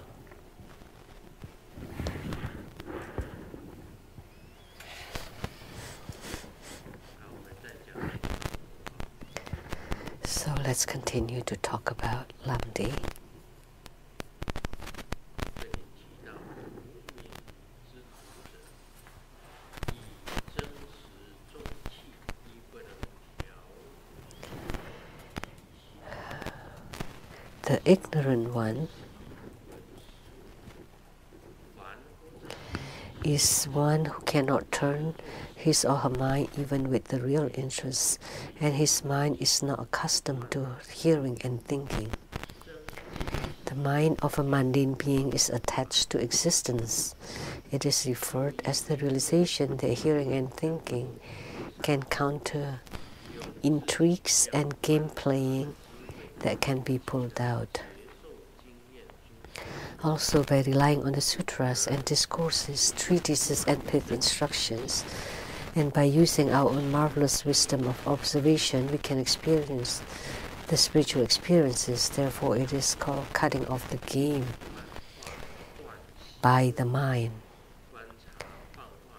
So let's continue to talk about Lamdre. The ignorant one is one who cannot turn his or her mind even with the real interest, and his mind is not accustomed to hearing and thinking. The mind of a mundane being is attached to existence. It is referred as the realization that hearing and thinking can counter intrigues and game playing that can be pulled out. Also, by relying on the sutras and discourses, treatises and pith instructions, and by using our own marvelous wisdom of observation, we can experience the spiritual experiences. Therefore, it is called cutting off the game by the mind.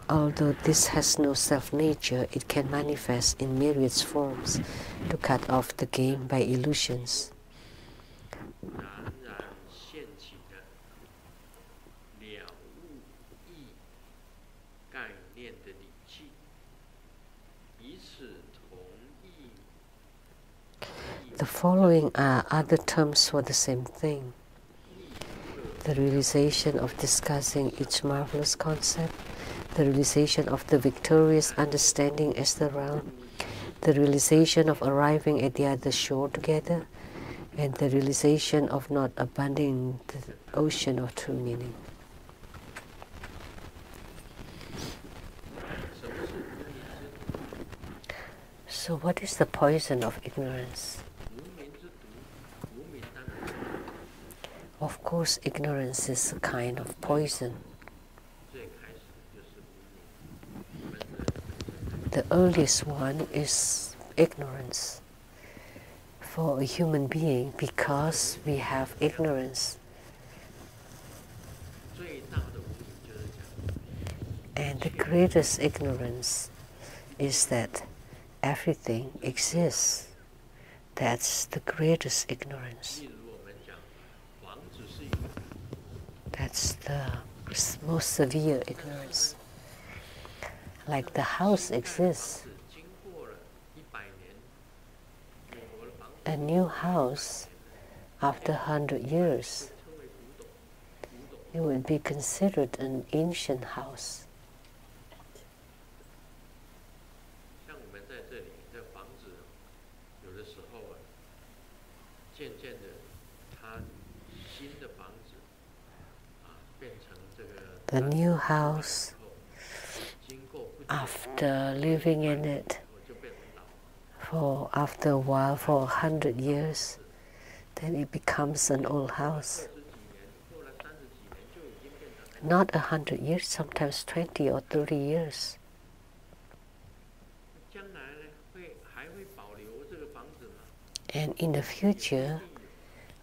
Although this has no self-nature, it can manifest in myriad forms to cut off the game by illusions. The following are other terms for the same thing: the realization of discussing each marvelous concept, the realization of the victorious understanding as the realm, the realization of arriving at the other shore together, and the realization of not abandoning the ocean of true meaning. So what is the poison of ignorance? Of course, ignorance is a kind of poison. The earliest one is ignorance for a human being, because we have ignorance. And the greatest ignorance is that everything exists. That's the greatest ignorance. That's the most severe ignorance. Like the house exists. A new house, after 100 years, it would be considered an ancient house. The new house, 经过不久 after living in it 就变成老， for after a while, for 100 years, then it becomes an old house. 20几年，过了30几年就已经变成 Not 100 years, sometimes 20 or 30 years. 将来呢还会保留这个房子吗？ And in the future,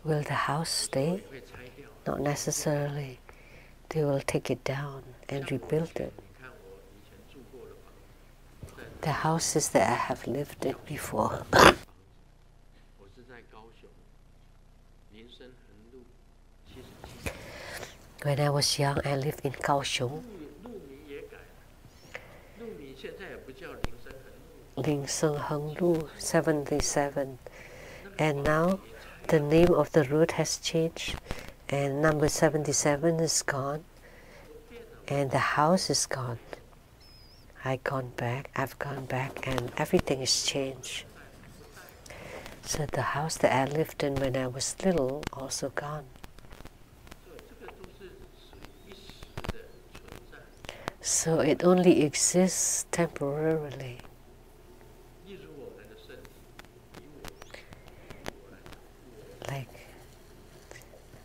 will the house stay? 会拆掉。 Not necessarily. They will take it down and rebuild it. 你看我以前住过的房子， The houses that I have lived in before. 我是在高雄林森横路77。 When I was young, I lived in Kaohsiung. 路名也改了，路名现在也不叫林森横路， Ling Sung Hung Lu 77. And now the name of the road has changed, and number 77 is gone, and the house is gone. I've gone back, and everything is changed. So the house that I lived in when I was little also gone. 这个都是属于一时的存在。 So it only exists temporarily. 例如我们的身体，以我来讲，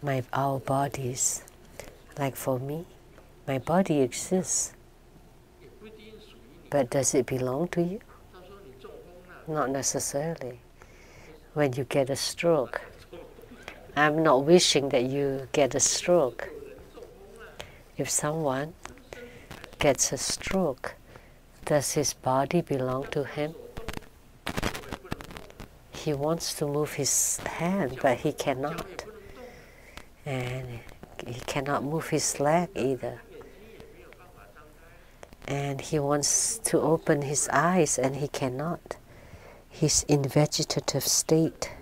Like our bodies. Like for me, my body exists, 也不一定属于你。 but does it belong to you? 到时候你中风了， Not necessarily. When you get a stroke, I'm not wishing that you get a stroke. If someone gets a stroke, does his body belong to him? He wants to move his hand, but he cannot. And he cannot move his leg either. And he wants to open his eyes, and he cannot. He's in vegetative state.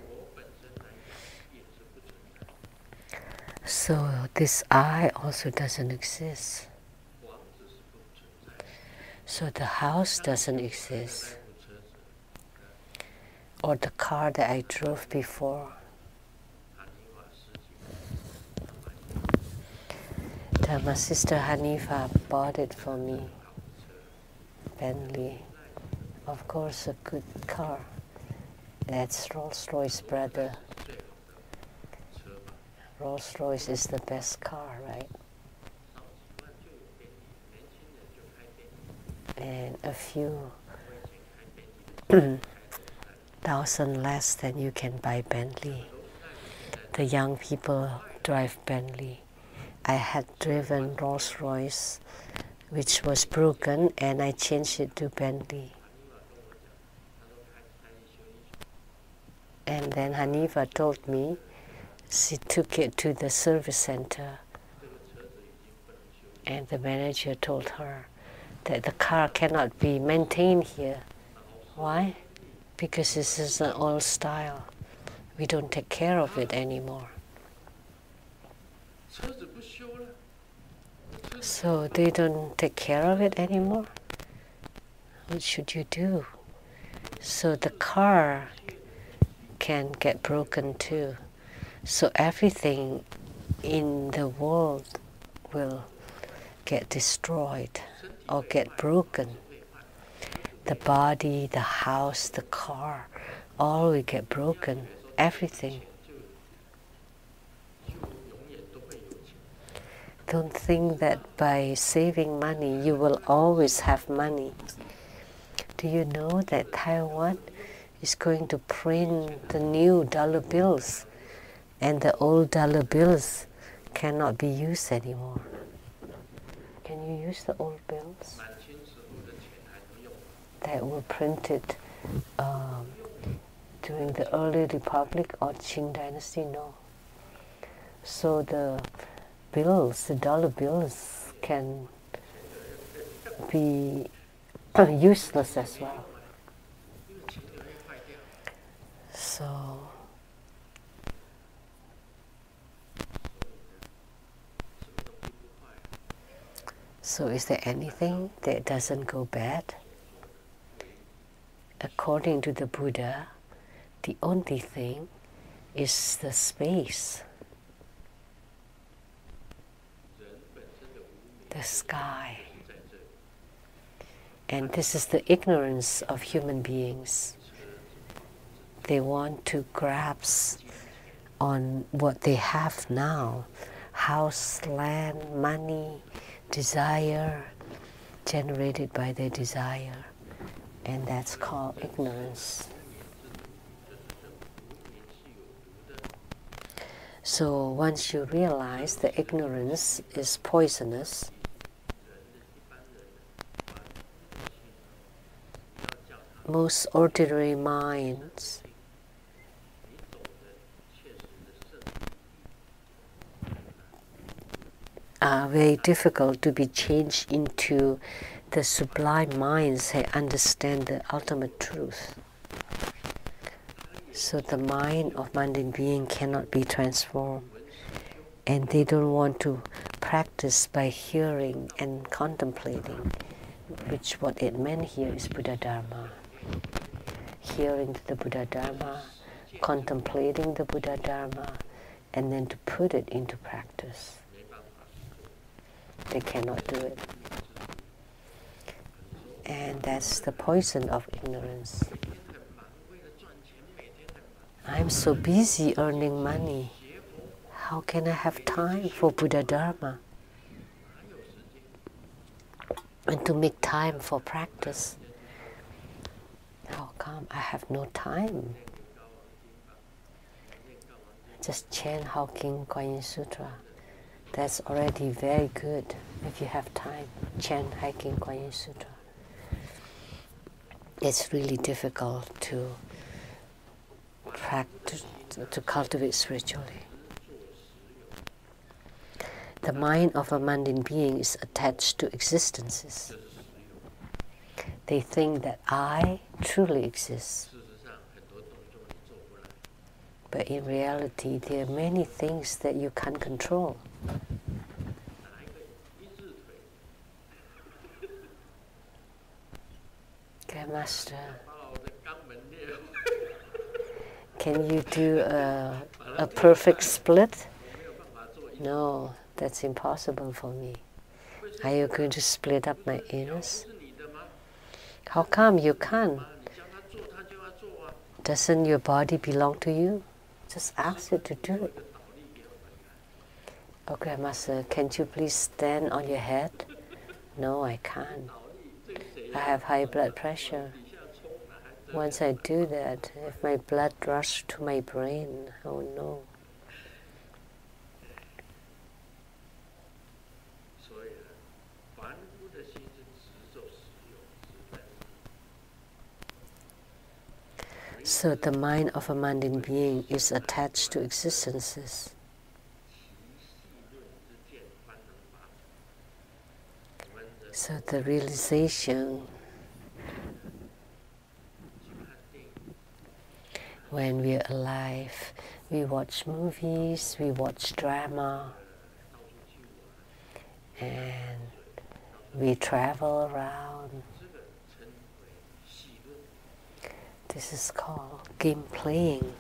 So this eye also doesn't exist. So the house doesn't exist. Or the car that I drove before. My sister Hanifa bought it for me. Bentley. Of course, a good car. That's Rolls-Royce, brother. Rolls-Royce is the best car, right? And a few thousand less than you can buy Bentley. The young people drive Bentley. I had driven Rolls-Royce, which was broken, and I changed it to Bentley. And then Hanifa told me she took it to the service center, and the manager told her that the car cannot be maintained here. Why? Because this is an old style. We don't take care of it anymore. So they don't take care of it anymore? What should you do? So the car can get broken too. So everything in the world will get destroyed or get broken. The body, the house, the car, all will get broken, everything. Don't think that by saving money you will always have money. Do you know that Taiwan is going to print the new dollar bills, and the old dollar bills cannot be used anymore? Can you use the old bills that were printed during the early Republic or Qing Dynasty? No. So the bills, the dollar bills, can be useless as well. So is there anything that doesn't go bad? According to the Buddha, the only thing is the space. the sky. And this is the ignorance of human beings. They want to grasp on what they have now: house, land, money, desire, generated by their desire. And that's called ignorance. So once you realize that ignorance is poisonous, most ordinary minds are very difficult to be changed into the sublime minds that understand the ultimate truth. So the mind of mundane being cannot be transformed, and they don't want to practice by hearing and contemplating, which what it meant here is Buddha Dharma. Hearing the Buddha Dharma, contemplating the Buddha Dharma, and then to put it into practice. They cannot do it. And that's the poison of ignorance. I'm so busy earning money. How can I have time for Buddha Dharma? And to make time for practice? How come I have no time? Just chant Hao King Kuan Yin Sutra. That's already very good. If you have time, chant Hao King Kuan Yin Sutra. It's really difficult to practice, to cultivate spiritually. The mind of a mundane being is attached to existences. They think that I truly exist. But in reality, there are many things that you can't control. Grandmaster, can you do a perfect split? No, that's impossible for me. Are you going to split up my anus? How come you can't? Doesn't your body belong to you? Just ask it to do it. Oh, Grandmaster, can't you please stand on your head? No, I can't. I have high blood pressure. Once I do that, if my blood rushes to my brain, oh no. So the mind of a mundane being is attached to existences. So the realization when we're alive, we watch movies, we watch drama, and we travel around. This is called game playing.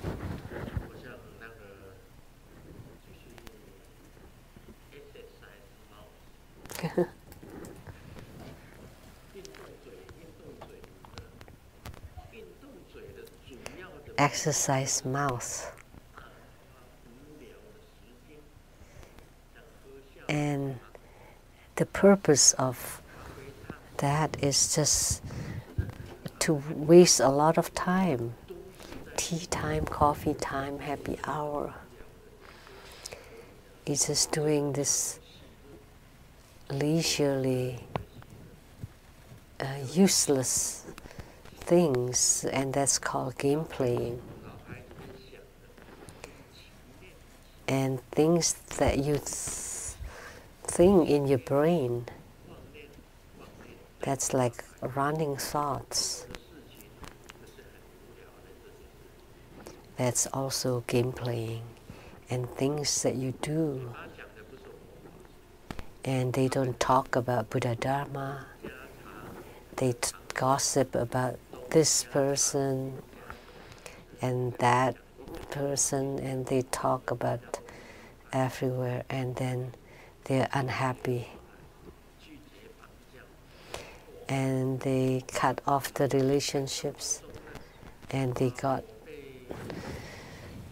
Exercise mouth. And the purpose of that is just to waste a lot of time. Tea time, coffee time, happy hour. It's just doing this leisurely, useless things, and that's called game playing. And things that you think in your brain, that's like running thoughts. That's also game playing. And things that you do, and they don't talk about Buddha Dharma, they gossip about this person and that person, and they talk about everywhere, and then they're unhappy. and they cut off the relationships, and they got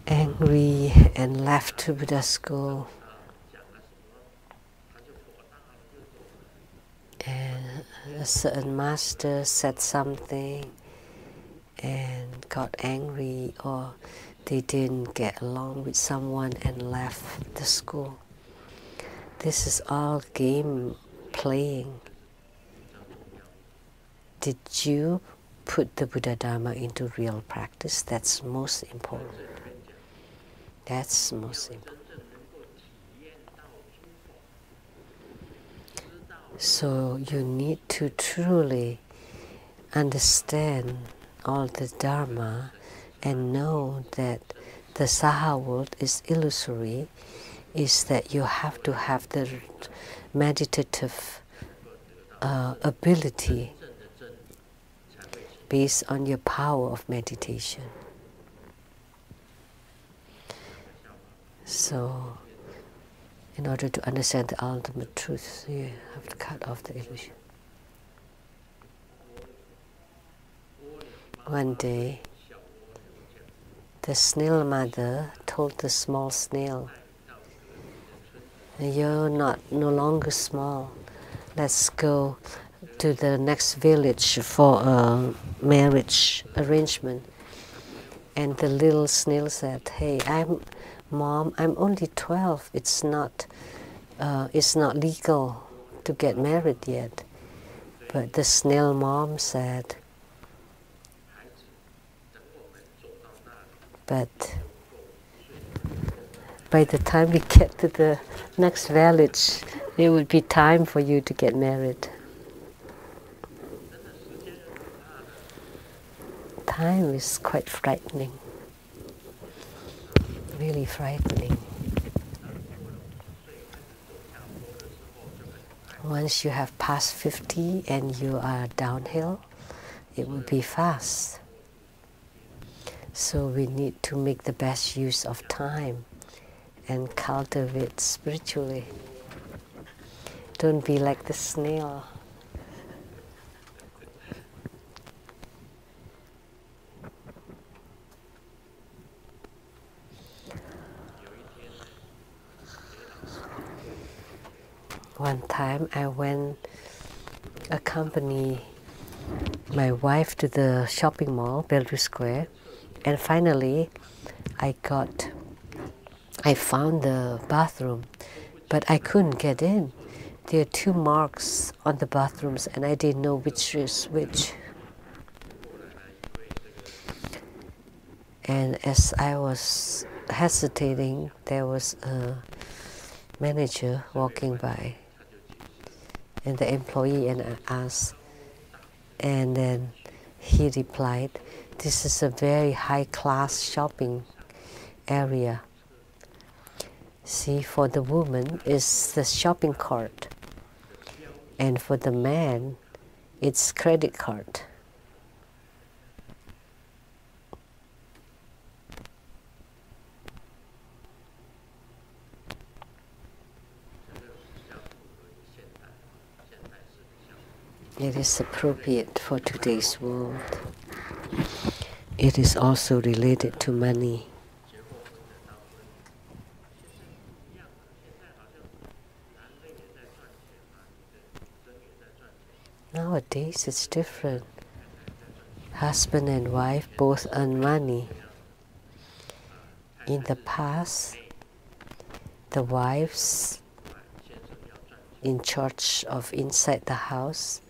angry and left to Buddha school. And a certain master said something and got angry, or they didn't get along with someone and left the school. This is all game playing. Did you put the Buddha Dharma into real practice? That's most important. That's most important. So you need to truly understand all the Dharma and know that the Saha world is illusory, is that you have to have the meditative ability based on your power of meditation. So, in order to understand the ultimate truth, you have to cut off the illusion. One day, the snail mother told the small snail, "You're no longer small. Let's go to the next village for a marriage arrangement." And the little snail said, "Hey, Mom, I'm only 12. It's not legal to get married yet." But the snail mom said, "But by the time we get to the next village, it would be time for you to get married." Time is quite frightening, really frightening. Once you have passed 50 and you are downhill, it will be fast. So we need to make the best use of time and cultivate spiritually. Don't be like the snail. One time I went accompany my wife to the shopping mall, Bellevue Square, and finally I found the bathroom, but I couldn't get in. There are 2 marks on the bathrooms and I didn't know which is which. And as I was hesitating, there was a manager walking by and the employee, and I asked, and then he replied, "This is a very high-class shopping area. See, for the woman it's the shopping cart, and for the man it's credit card." It is appropriate for today's world. It is also related to money. Nowadays it's different. Husband and wife both earn money. In the past, the wives in charge of inside the house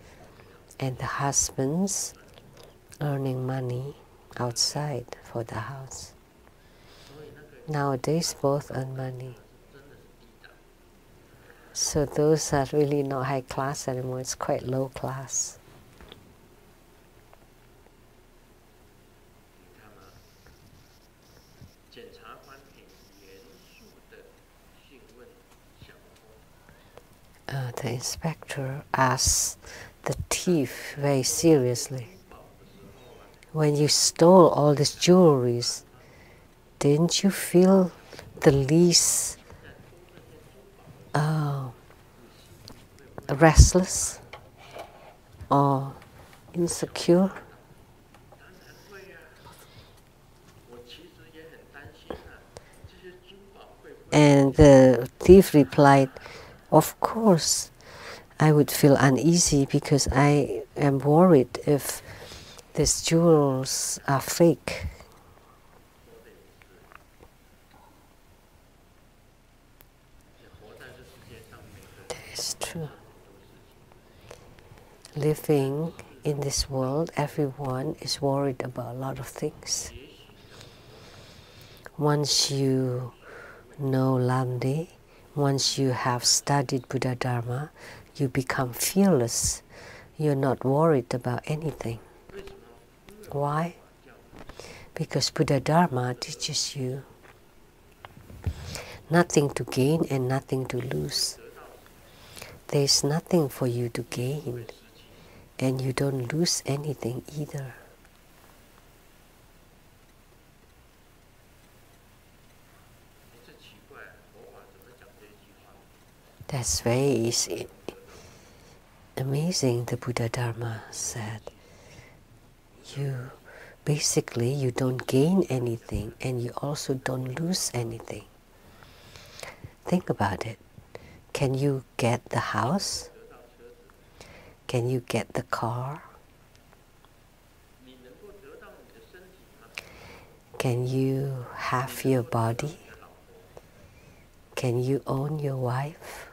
and the husbands earning money outside for the house. Nowadays both earn money. So those are really not high class anymore, it's quite low class. The inspector asked the thief very seriously, "When you stole all these jewelries, didn't you feel the least restless?" or insecure? 当然会啊，我其实也很担心啊，这些珠宝会不会？ And the thief replied, of course, I would feel uneasy because I am worried if these jewels are fake. 说的也是，活在这世界上，每个人 It's true. 都是。 Living in this world, everyone is worried about a lot of things. Once you know Lamdre, once you have studied Buddha Dharma, you become fearless. You're not worried about anything. Why? Because Buddha Dharma teaches you nothing to gain and nothing to lose. There is nothing for you to gain, and you don't lose anything either. 这奇怪，佛法怎么讲这一句话？ That's very easy. Amazing, the Buddha Dharma said. Basically, you don't gain anything and you also don't lose anything. Think about it. Can you get the house? Can you get the car? 你能够得到你的身体吗？ Can you have your body? Can you own your wife?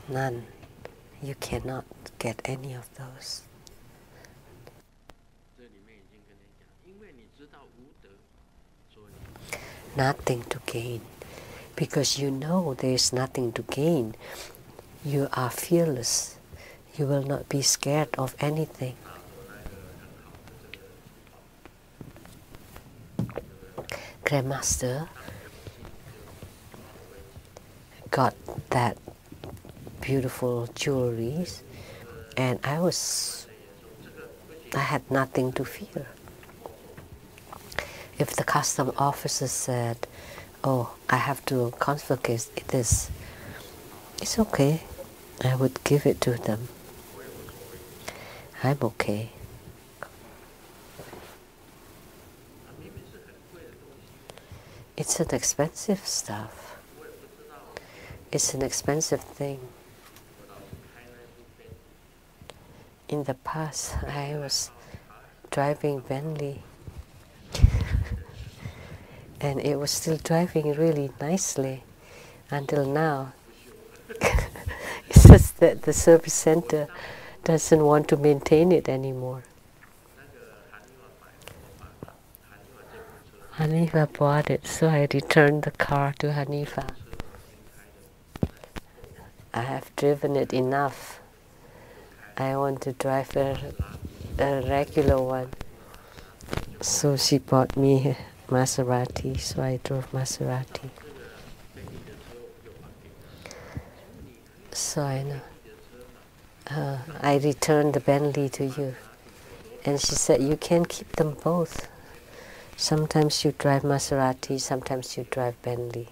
None. You cannot get any of those. 这里面已经跟你讲，因为你知道无德，所以 Nothing to gain. Because you know there is nothing to gain, you are fearless. You will not be scared of anything. Grandmaster got that beautiful jewelries, and I had nothing to fear. If the custom officer said, "Oh, I have to confiscate this," it's okay. I would give it to them. I'm okay. It's an expensive stuff. It's an expensive thing. In the past, I was driving Bentley, and it was still driving really nicely until now. It's just that the service center doesn't want to maintain it anymore. Hanifa bought it, so I returned the car to Hanifa. I have driven it enough. I want to drive a regular one. So she bought me a Maserati, so I drove Maserati. So I know. I returned the Bentley to you. And she said, you can keep them both. Sometimes you drive Maserati, sometimes you drive Bentley.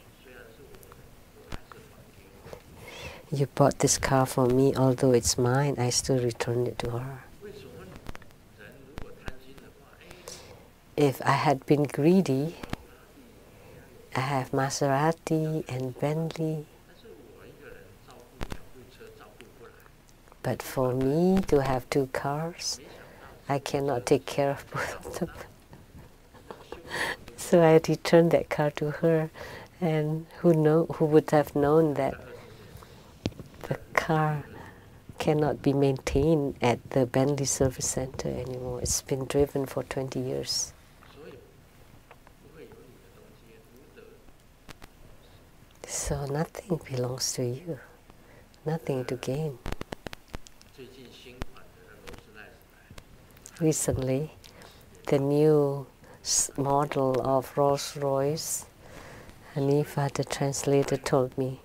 You bought this car for me, although it's mine, I still returned it to her. If I had been greedy, I have Maserati and Bentley. But for me to have two cars, I cannot take care of both of them. So I returned that car to her, and who would have known that the car cannot be maintained at the Bentley Service Center anymore. It's been driven for 20 years. So nothing belongs to you, nothing to gain. Recently, the new model of Rolls-Royce, Hanifa, the translator, told me,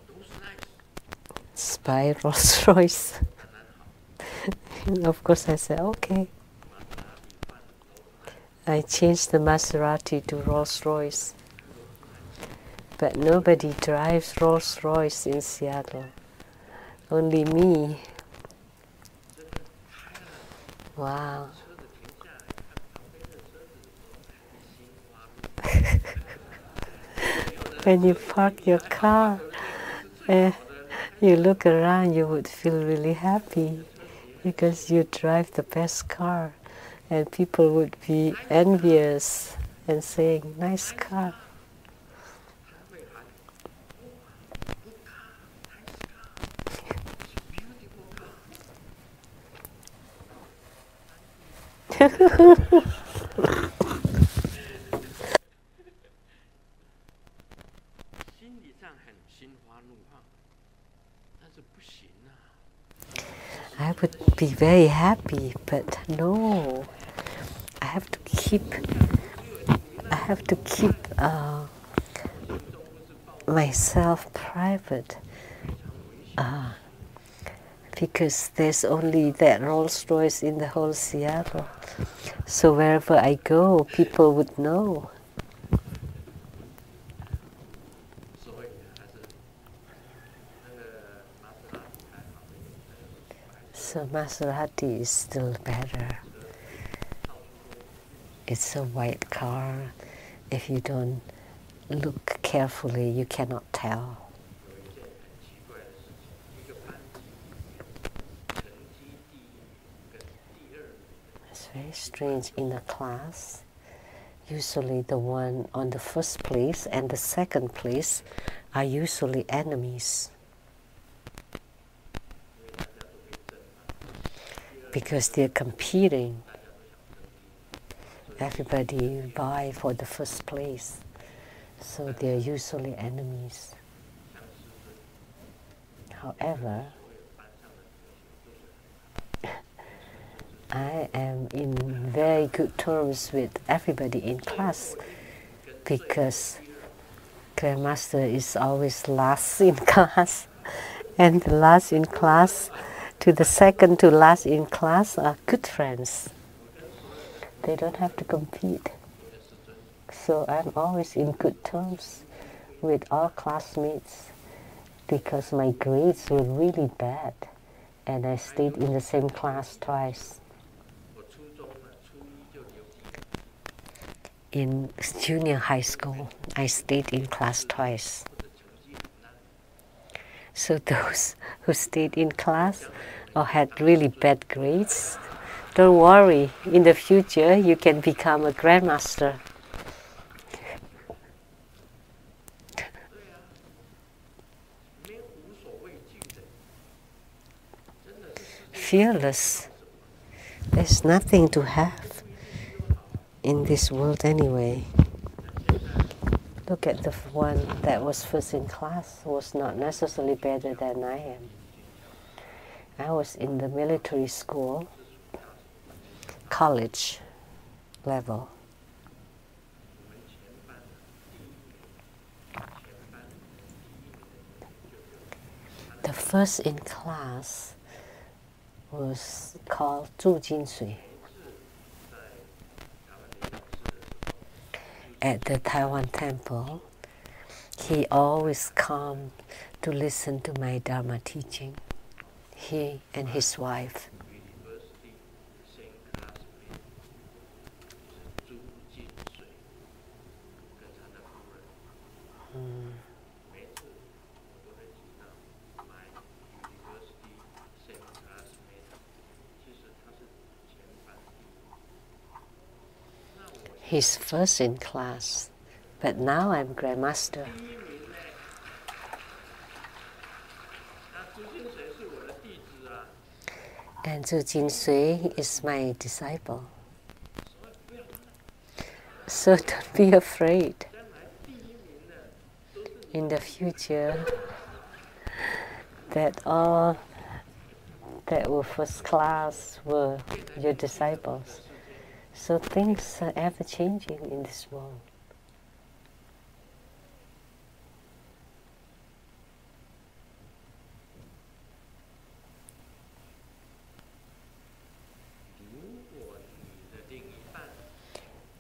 it's by Rolls-Royce. And of course I said, okay. I changed the Maserati to Rolls-Royce. But nobody drives Rolls Royce in Seattle. Only me. Wow. When you park your car, you look around, you would feel really happy because you drive the best car, and people would be envious and saying, "Nice car." I would be very happy, but no, I have to keep myself private because there's only that Rolls Royce in the whole Seattle. So wherever I go, people would know. So Maserati is still better. It's a white car. If you don't look carefully, you cannot tell. It's very strange in a class. Usually the one on the first place and the second place are usually enemies. Because they're competing. Everybody vie for the first place. So they're usually enemies. However, I am in very good terms with everybody in class because Grandmaster is always last in class, and the last in class to the second to last in class are good friends. They don't have to compete. So I'm always in good terms with all classmates because my grades were really bad and I stayed in the same class twice. In junior high school, I stayed in class twice. So those who stayed in class or had really bad grades, don't worry, in the future you can become a grandmaster. Fearless. There's nothing to have in this world anyway. Look at the one that was first in class, was not necessarily better than I am. I was in the military school, college level. The first in class was called Zhu Jinsui. At the Taiwan temple, he always come to listen to my Dharma teaching. He and his wife. He's first in class, but now I'm grandmaster. And Zhu Jinsui is my disciple. So don't be afraid. In the future, that all that were first class were your disciples. So things are ever changing in this world.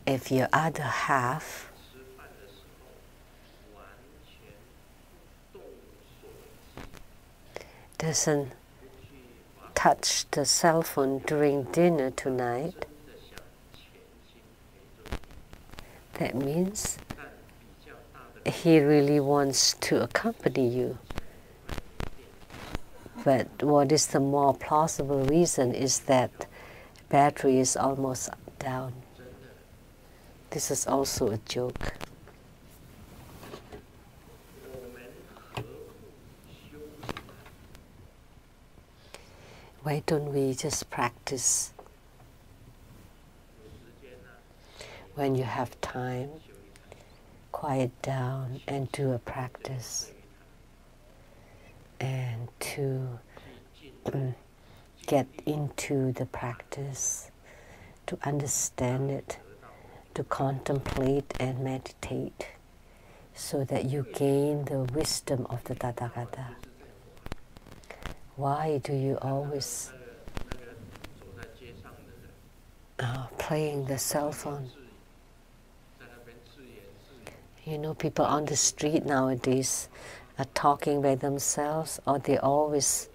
If your other half doesn't touch the cell phone during dinner tonight, that means he really wants to accompany you. But what is the more plausible reason is that battery is almost down. This is also a joke. Why don't we just practice when you have time? Quiet down and do a practice, and to get into the practice, to understand it, to contemplate and meditate, so that you gain the wisdom of the Tathagata. Why do you always playing the cell phone? You know, people on the street nowadays are talking by themselves, or they always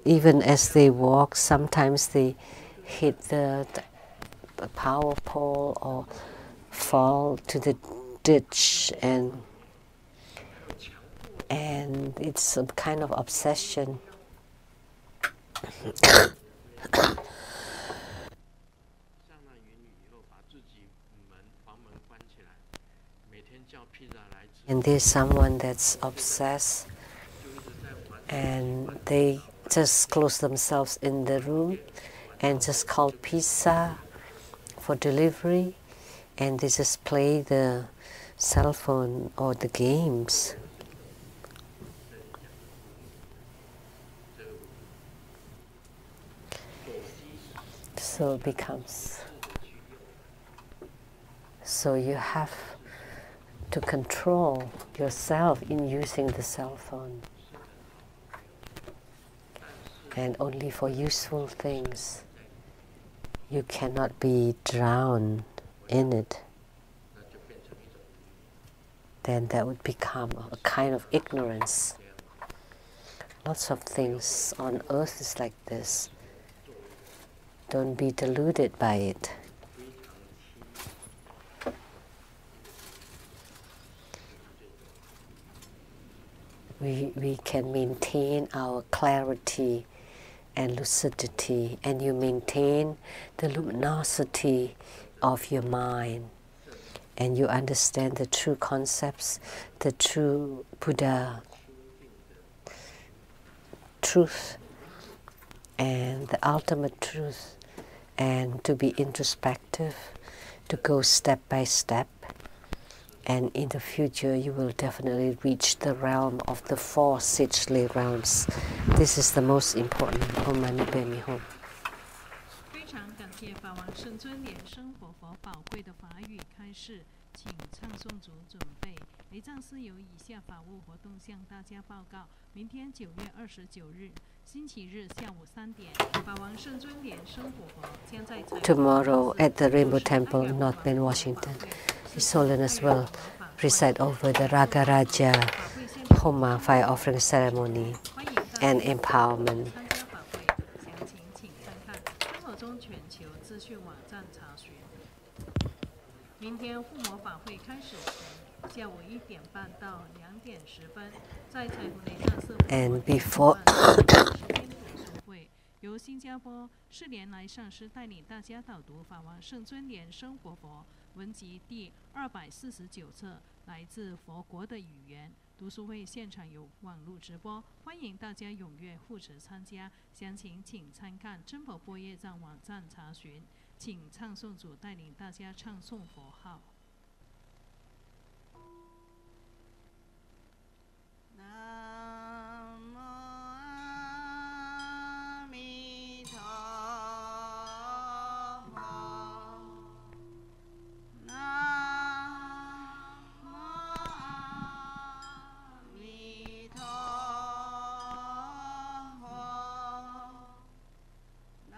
even as they walk, sometimes they hit the power pole or fall to the ditch, and it's some kind of obsession. And there's someone that's obsessed, and they just close themselves in the room and just call pizza for delivery, and they just play the cell phone or the games. So it becomes, so you have to control yourself in using the cell phone, and only for useful things. You cannot be drowned in it. Then that would become a kind of ignorance. Lots of things on earth is like this. Don't be deluded by it. We can maintain our clarity and lucidity, and you maintain the luminosity of your mind, and you understand the true concepts, the true Buddha truth, and the ultimate truth, and to be introspective, to go step by step. And in the future, you will definitely reach the realm of the four sagely realms. This is the most important. Om Mani Padme Hum. 非常感谢法王圣尊莲生活佛宝贵的法语开示，请唱诵组准备。雷藏寺有以下法务活动向大家报告：明天9月29日，星期日下午3点，法王圣尊莲生活佛将在 Tomorrow at the Rainbow Temple in North Bend, Washington, His Holiness will preside over the Ragaraja Homa fire offering ceremony and empowerment. 明天护摩法会开始前，下午1点半到2点10分，在彩虹雷藏寺 And before 会，由新加坡释莲来上师带领大家导读法王圣尊莲生活佛文集第249册，来自佛国的语言。读书会现场有网络直播，欢迎大家踊跃护持参加。详情请参看真佛播业藏网站查询。请唱诵组带领大家唱诵佛号。南无阿弥陀佛，南无阿弥陀佛，南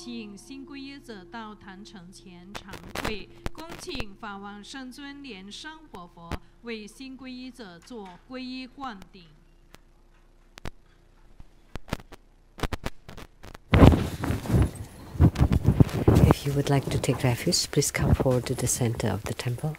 请新皈依者到坛城前长跪，恭请法王圣尊莲生活佛为新皈依者做皈依灌顶。If you would like to take refuge, please come forward to the center of the temple.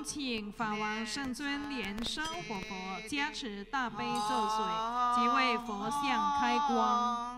请法王圣尊莲生活佛加持大悲咒水，即为佛像开光。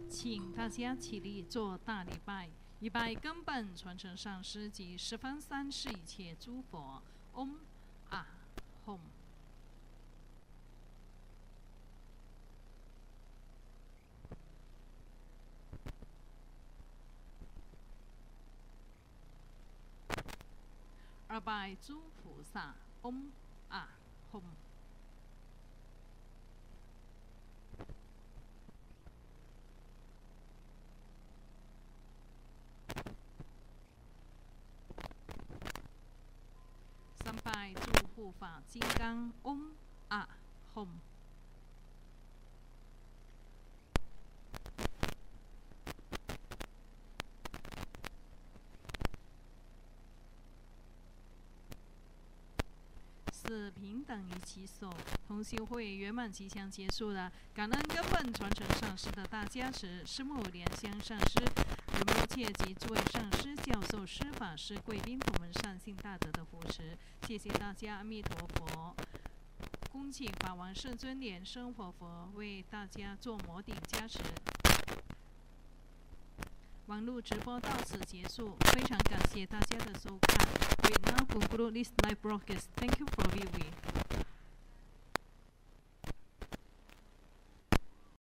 请大家起立做大礼拜，礼拜根本传承上师及十方三世一切诸佛。Om Ah Hum。二拜诸菩萨嗡啊吽。三拜诸护法金刚嗡啊吽。四平等一起手，同修会圆满即将结束了。感恩根本传承上师的大加持，师母莲香上师、如母切及诸位上师、教授师、法师、贵宾同门善信大德的扶持，谢谢大家，阿弥陀佛。恭请法王圣尊莲生活佛为大家做摩顶加持。网络直播到此结束，非常感谢大家的收看。We now conclude this live broadcast. Thank you for viewing.